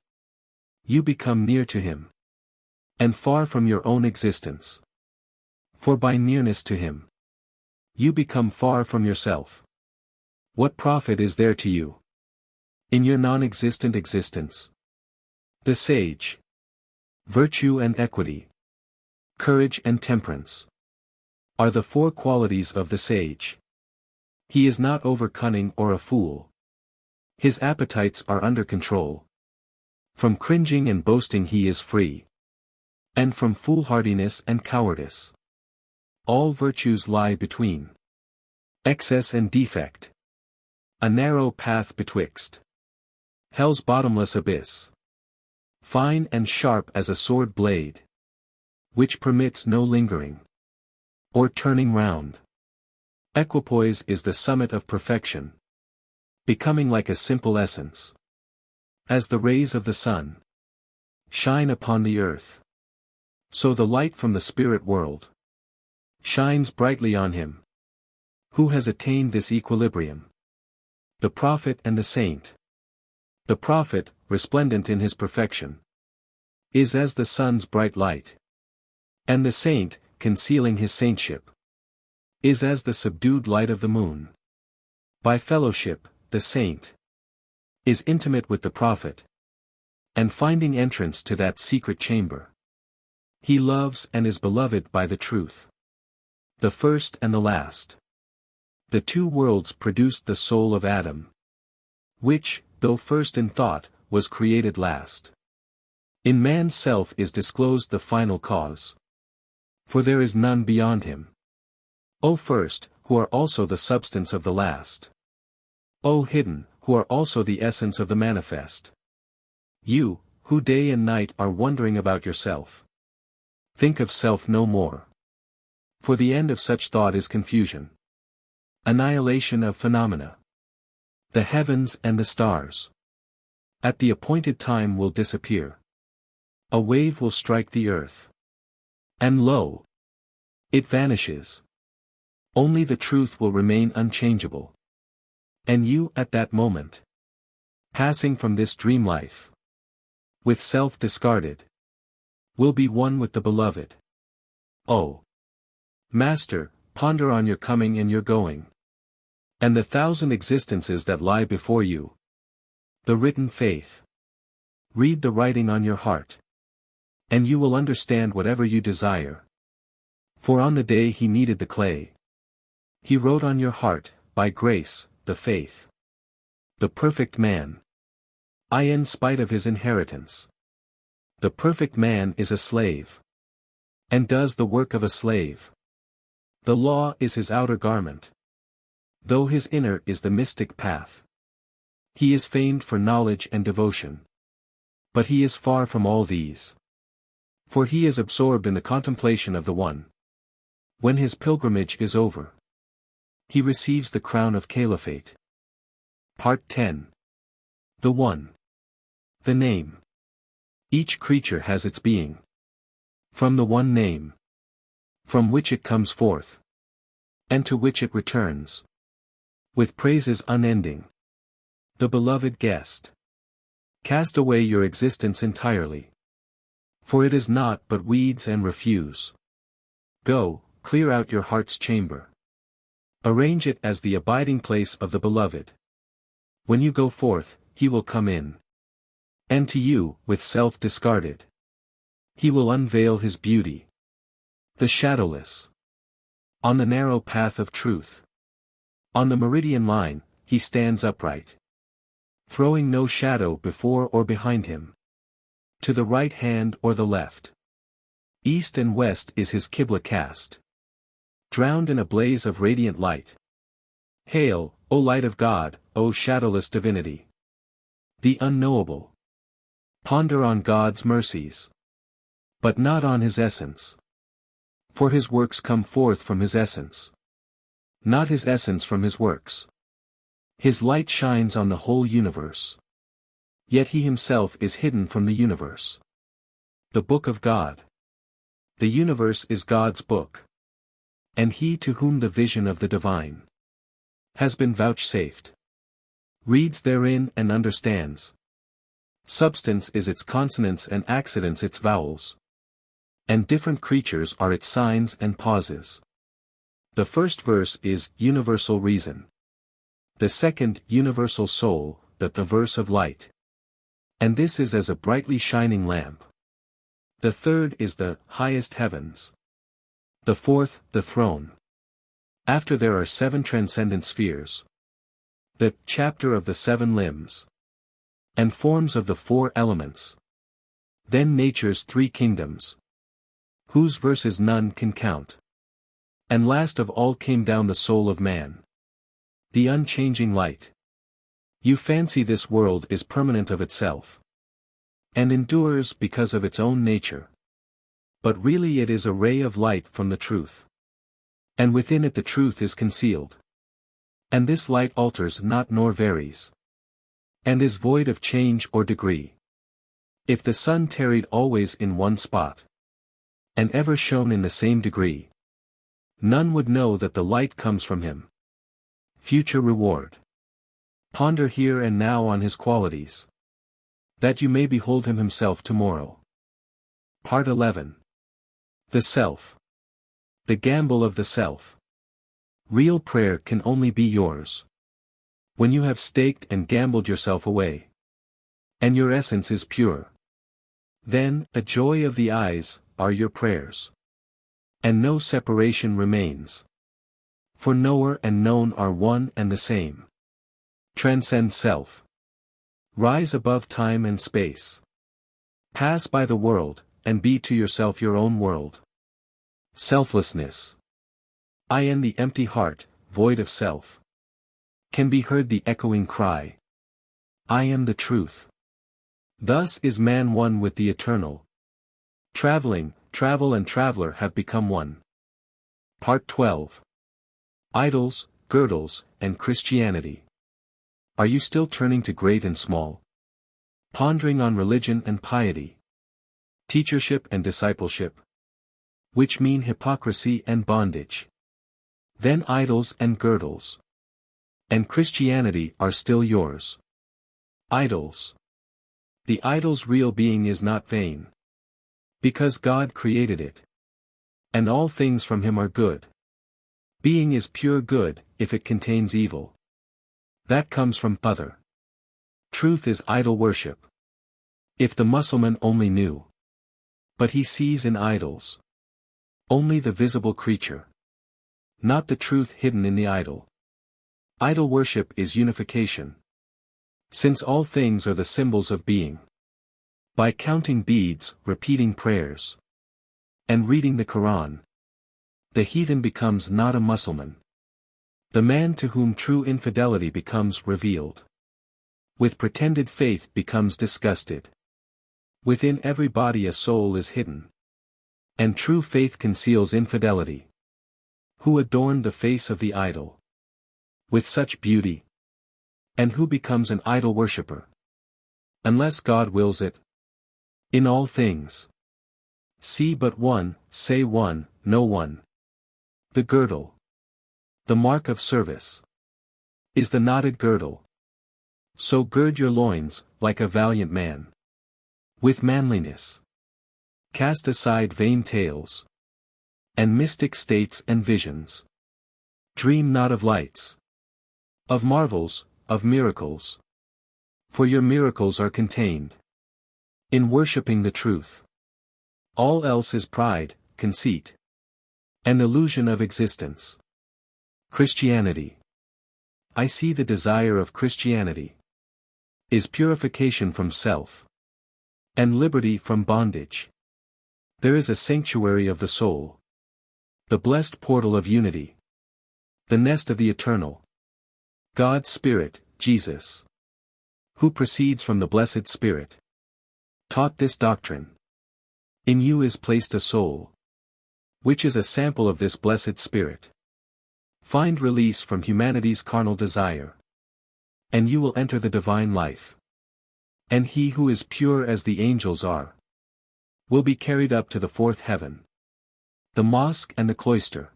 you become near to him. And far from your own existence. For by nearness to him, you become far from yourself. What profit is there to you in your non-existent existence? The sage. Virtue and equity. Courage and temperance. Are the four qualities of the sage. He is not over-cunning or a fool. His appetites are under control. From cringing and boasting he is free. And from foolhardiness and cowardice. All virtues lie between. Excess and defect. A narrow path betwixt. Hell's bottomless abyss. Fine and sharp as a sword blade. Which permits no lingering. Or turning round. Equipoise is the summit of perfection. Becoming like a simple essence. As the rays of the sun shine upon the earth. So the light from the spirit world shines brightly on him. Who has attained this equilibrium? The prophet and the saint. The prophet, resplendent in his perfection, is as the sun's bright light. And the saint, concealing his saintship, is as the subdued light of the moon. By fellowship, the saint is intimate with the prophet, and finding entrance to that secret chamber. He loves and is beloved by the truth. The first and the last. The two worlds produced the soul of Adam. Which, though first in thought, was created last. In man's self is disclosed the final cause. For there is none beyond him. O first, who are also the substance of the last. O hidden, who are also the essence of the manifest. You, who day and night are wondering about yourself. Think of self no more. For the end of such thought is confusion. Annihilation of phenomena. The heavens and the stars. At the appointed time will disappear. A wave will strike the earth. And lo! It vanishes. Only the truth will remain unchangeable. And you, at that moment, passing from this dream life, with self discarded, will be one with the beloved. Oh! Master, ponder on your coming and your going, and the thousand existences that lie before you. The written faith. Read the writing on your heart, and you will understand whatever you desire. For on the day he kneaded the clay, he wrote on your heart, by grace, the faith. The perfect man. In spite of his inheritance. The perfect man is a slave, and does the work of a slave. The law is his outer garment, though his inner is the mystic path. He is famed for knowledge and devotion, but he is far from all these. For he is absorbed in the contemplation of the One. When his pilgrimage is over, he receives the crown of caliphate. Part 10. The One. The Name. Each creature has its being. From the one name, from which it comes forth, and to which it returns, with praises unending. The beloved guest. Cast away your existence entirely, for it is naught but weeds and refuse. Go, clear out your heart's chamber. Arrange it as the abiding place of the beloved. When you go forth, he will come in. And to you, with self discarded, he will unveil his beauty. The shadowless. On the narrow path of truth. On the meridian line, he stands upright, throwing no shadow before or behind him. To the right hand or the left. East and west is his Qibla cast. Drowned in a blaze of radiant light. Hail, O light of God, O shadowless divinity. The unknowable. Ponder on God's mercies, but not on his essence. For his works come forth from his essence, not his essence from his works. His light shines on the whole universe, yet he himself is hidden from the universe. The Book of God. The universe is God's book, and he to whom the vision of the divine has been vouchsafed reads therein and understands. Substance is its consonants and accidents its vowels, and different creatures are its signs and pauses. The first verse is universal reason. The second, universal soul, the verse of light. And this is as a brightly shining lamp. The third is the highest heavens. The fourth, the throne. After there are 7 transcendent spheres. The chapter of the 7 limbs. And forms of the 4 elements. Then nature's 3 kingdoms, whose verses none can count. And last of all came down the soul of man. The unchanging light. You fancy this world is permanent of itself, and endures because of its own nature. But really it is a ray of light from the truth. And within it the truth is concealed. And this light alters not nor varies, and is void of change or degree. If the sun tarried always in one spot, and ever shone in the same degree, none would know that the light comes from him. Future reward. Ponder here and now on his qualities, that you may behold him himself tomorrow. Part 11. The Self. The gamble of the self. Real prayer can only be yours when you have staked and gambled yourself away, and your essence is pure. Then, a joy of the eyes, are your prayers. And no separation remains. For knower and known are one and the same. Transcend self. Rise above time and space. Pass by the world, and be to yourself your own world. Selflessness. In the empty heart, void of self, can be heard the echoing cry, I am the truth. Thus is man one with the eternal. Traveling, travel and traveler have become one. Part 12. Idols, Girdles, and Christianity. Are you still turning to great and small? Pondering on religion and piety, teachership and discipleship? which mean hypocrisy and bondage. Then idols and girdles. And Christianity are still yours. Idols. The idol's real being is not vain. Because God created it. And all things from him are good. Being is pure good, if it contains evil. That comes from other. Truth is idol worship. If the Mussulman only knew. But he sees in idols only the visible creature. Not the truth hidden in the idol. Idol worship is unification. Since all things are the symbols of being. By counting beads, repeating prayers, and reading the Quran, the heathen becomes not a Mussulman. The man to whom true infidelity becomes revealed. With pretended faith becomes disgusted. Within every body a soul is hidden. And true faith conceals infidelity. Who adorned the face of the idol with such beauty? And who becomes an idol worshipper? Unless God wills it. In all things. See but one, say one, no one. The girdle. The mark of service. Is the knotted girdle. So gird your loins, like a valiant man. With manliness. Cast aside vain tales. And mystic states and visions. Dream not of lights. Of marvels, of miracles. For your miracles are contained in worshipping the truth. All else is pride, conceit, and illusion of existence. Christianity. I see the desire of Christianity is purification from self and liberty from bondage. There is a sanctuary of the soul, the blessed portal of unity, the nest of the eternal. God's Spirit, Jesus, who proceeds from the Blessed Spirit, taught this doctrine. In you is placed a soul, which is a sample of this Blessed Spirit. Find release from humanity's carnal desire, and you will enter the divine life. And he who is pure as the angels are, will be carried up to the fourth heaven, the mosque and the cloister.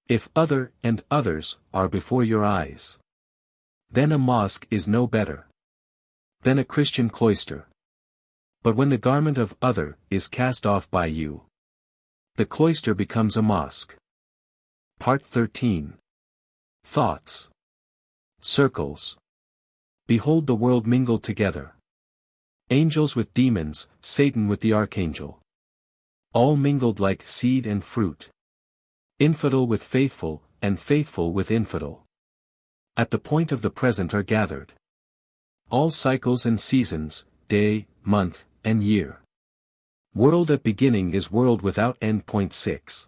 If other and others are before your eyes, then a mosque is no better than a Christian cloister. But when the garment of other is cast off by you, the cloister becomes a mosque. Part 13. Thoughts. Circles. Behold the world mingled together. Angels with demons, Satan with the archangel. All mingled like seed and fruit. Infidel with faithful, and faithful with infidel. At the point of the present are gathered all cycles and seasons, day, month, and year. World at beginning is world without end. Point 6.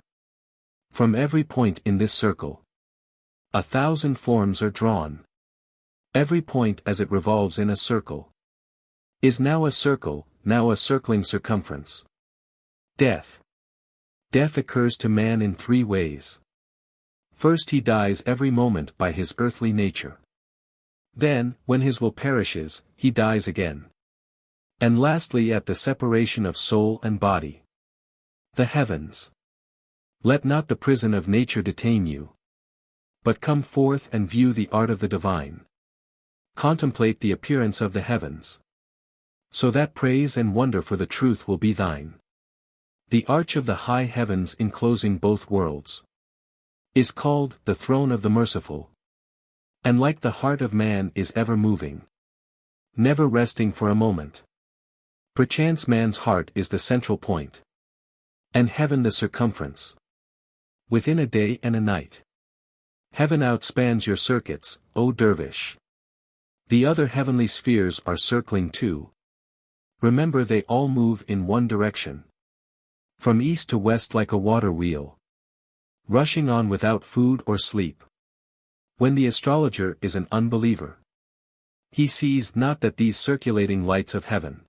From every point in this circle, 1,000 forms are drawn. Every point as it revolves in a circle is now a circle, now a circling circumference. Death. Death occurs to man in three ways. First, he dies every moment by his earthly nature. Then, when his will perishes, he dies again. And lastly, at the separation of soul and body. The heavens. Let not the prison of nature detain you, but come forth and view the art of the divine. Contemplate the appearance of the heavens, so that praise and wonder for the truth will be thine. The arch of the high heavens enclosing both worlds is called the throne of the merciful. And like the heart of man is ever moving, never resting for a moment. Perchance man's heart is the central point, and heaven the circumference. Within a day and a night, heaven outspans your circuits, O dervish. The other heavenly spheres are circling too. Remember they all move in one direction. From east to west like a water wheel, rushing on without food or sleep. When the astrologer is an unbeliever, he sees not that these circulating lights of heaven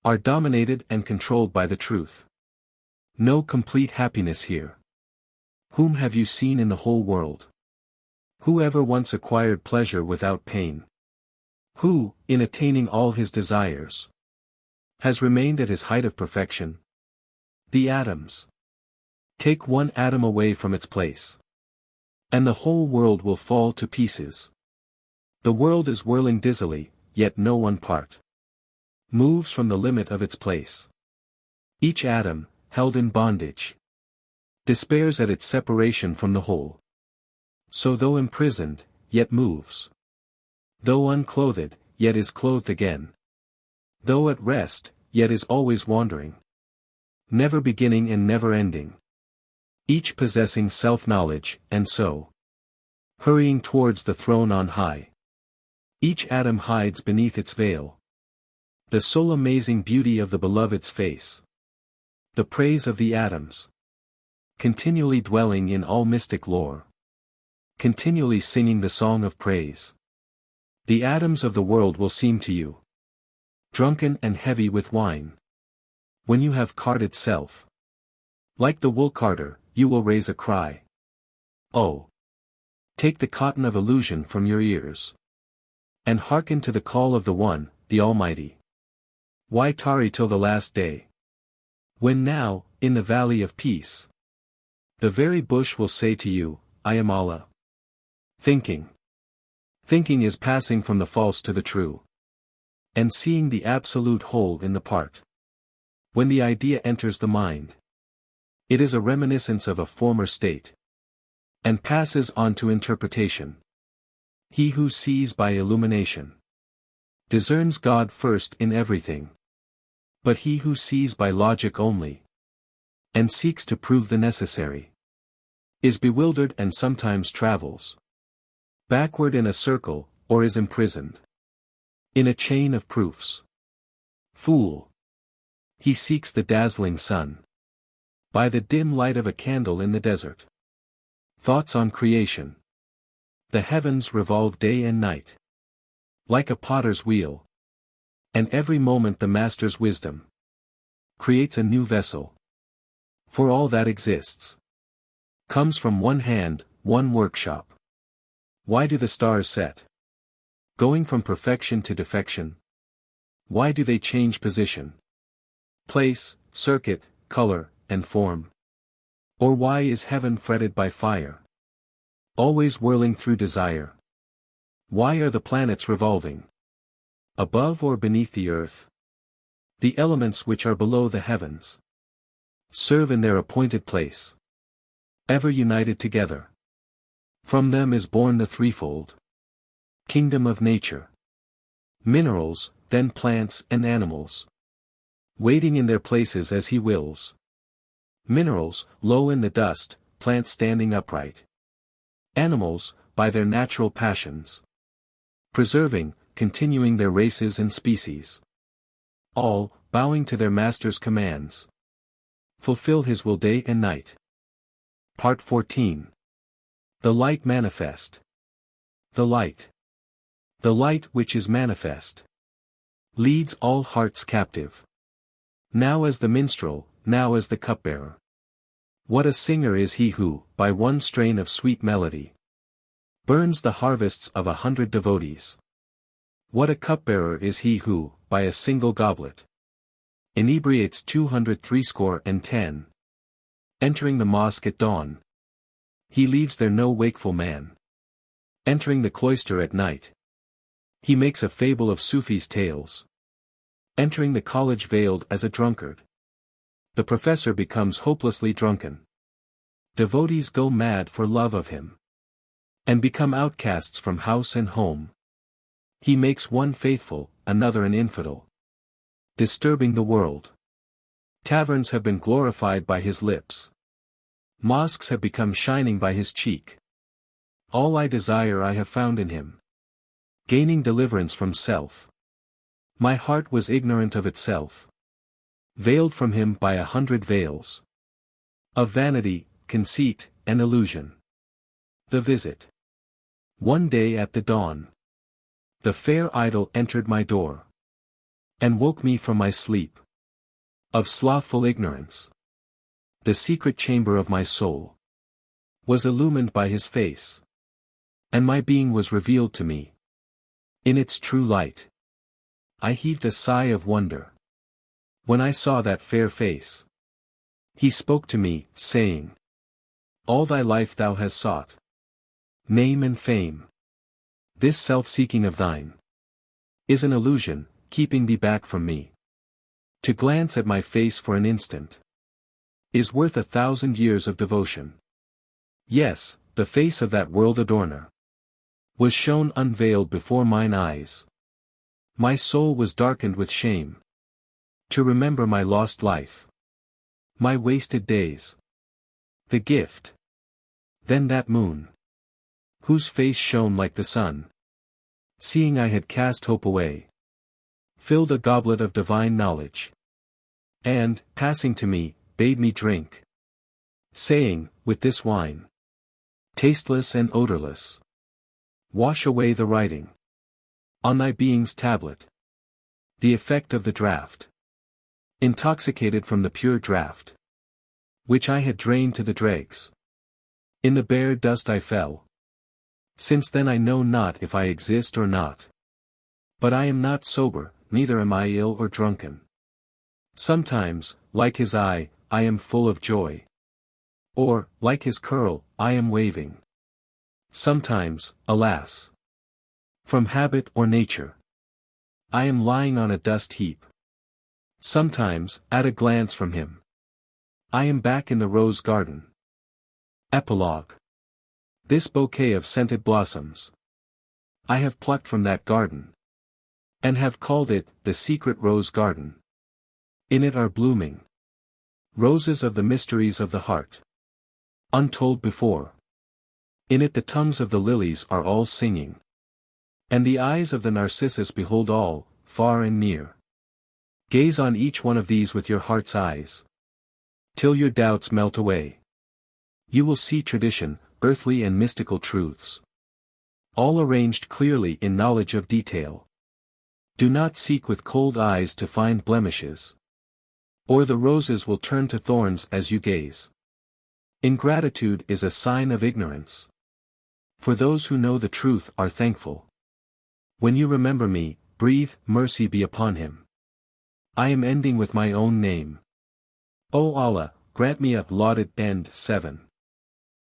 are dominated and controlled by the truth. No complete happiness here. Whom have you seen in the whole world? Who ever once acquired pleasure without pain? Who, in attaining all his desires, has remained at his height of perfection? The atoms. Take one atom away from its place, and the whole world will fall to pieces. The world is whirling dizzily, yet no one part moves from the limit of its place. Each atom, held in bondage, despairs at its separation from the whole. So though imprisoned, yet moves. Though unclothed, yet is clothed again. Though at rest, yet is always wandering. Never beginning and never ending. Each possessing self-knowledge, and so hurrying towards the throne on high. Each atom hides beneath its veil the sole amazing beauty of the beloved's face. The praise of the atoms, continually dwelling in all mystic lore, continually singing the song of praise. The atoms of the world will seem to you drunken and heavy with wine. When you have carded self, like the wool carder, you will raise a cry. Oh! Take the cotton of illusion from your ears, and hearken to the call of the One, the Almighty. Why tarry till the last day? When now, in the valley of peace, the very bush will say to you, I am Allah. Thinking. Thinking is passing from the false to the true, and seeing the absolute whole in the part. When the idea enters the mind, it is a reminiscence of a former state, and passes on to interpretation. He who sees by illumination discerns God first in everything. But he who sees by logic only, and seeks to prove the necessary, is bewildered and sometimes travels backward in a circle, or is imprisoned in a chain of proofs. Fool! He seeks the dazzling sun by the dim light of a candle in the desert. Thoughts on creation. The heavens revolve day and night, like a potter's wheel, and every moment the master's wisdom creates a new vessel. For all that exists comes from one hand, one workshop. Why do the stars set, going from perfection to defection? Why do they change position, place, circuit, color, and form? Or why is heaven fretted by fire, always whirling through desire? Why are the planets revolving, above or beneath the earth? The elements which are below the heavens serve in their appointed place, ever united together. From them is born the threefold kingdom of nature. Minerals, then plants and animals, waiting in their places as he wills. Minerals, low in the dust, plants standing upright. Animals, by their natural passions, preserving, continuing their races and species. All, bowing to their master's commands, fulfill his will day and night. Part 14. The light manifest. The light. The light which is manifest leads all hearts captive. Now as the minstrel, now as the cupbearer. What a singer is he who, by one strain of sweet melody, burns the harvests of 100 devotees. What a cupbearer is he who, by a single goblet, inebriates 260. Entering the mosque at dawn, he leaves there no wakeful man. Entering the cloister at night, he makes a fable of Sufi's tales. Entering the college veiled as a drunkard, the professor becomes hopelessly drunken. Devotees go mad for love of him, and become outcasts from house and home. He makes one faithful, another an infidel, disturbing the world. Taverns have been glorified by his lips. Mosques have become shining by his cheek. All I desire I have found in him, gaining deliverance from self. My heart was ignorant of itself, veiled from him by 100 veils of vanity, conceit, and illusion. The visit. One day at the dawn, the fair idol entered my door, and woke me from my sleep of slothful ignorance. The secret chamber of my soul was illumined by his face, and my being was revealed to me in its true light. I heaved a sigh of wonder when I saw that fair face. He spoke to me, saying, All thy life thou hast sought name and fame. This self-seeking of thine is an illusion, keeping thee back from me. To glance at my face for an instant is worth 1,000 years of devotion. Yes, the face of that world adorner was shown unveiled before mine eyes. My soul was darkened with shame to remember my lost life, my wasted days. The gift, then that moon, whose face shone like the sun, seeing I had cast hope away, filled a goblet of divine knowledge, and, passing to me, bade me drink, saying, with this wine, tasteless and odorless, wash away the writing on thy being's tablet, the effect of the draught, intoxicated from the pure draught, which I had drained to the dregs. In the bare dust I fell. Since then I know not if I exist or not. But I am not sober, neither am I ill or drunken. Sometimes, like his eye, I am full of joy. Or, like his curl, I am waving. Sometimes, alas, from habit or nature, I am lying on a dust heap. Sometimes, at a glance from him, I am back in the rose garden. Epilogue. This bouquet of scented blossoms I have plucked from that garden, and have called it the secret rose garden. In it are blooming roses of the mysteries of the heart, untold before. In it the tongues of the lilies are all singing, and the eyes of the narcissus behold all, far and near. Gaze on each one of these with your heart's eyes, till your doubts melt away. You will see tradition, earthly and mystical truths, all arranged clearly in knowledge of detail. Do not seek with cold eyes to find blemishes, or the roses will turn to thorns as you gaze. Ingratitude is a sign of ignorance, for those who know the truth are thankful. When you remember me, breathe, mercy be upon him. I am ending with my own name. O Allah, grant me a lauded end. 7.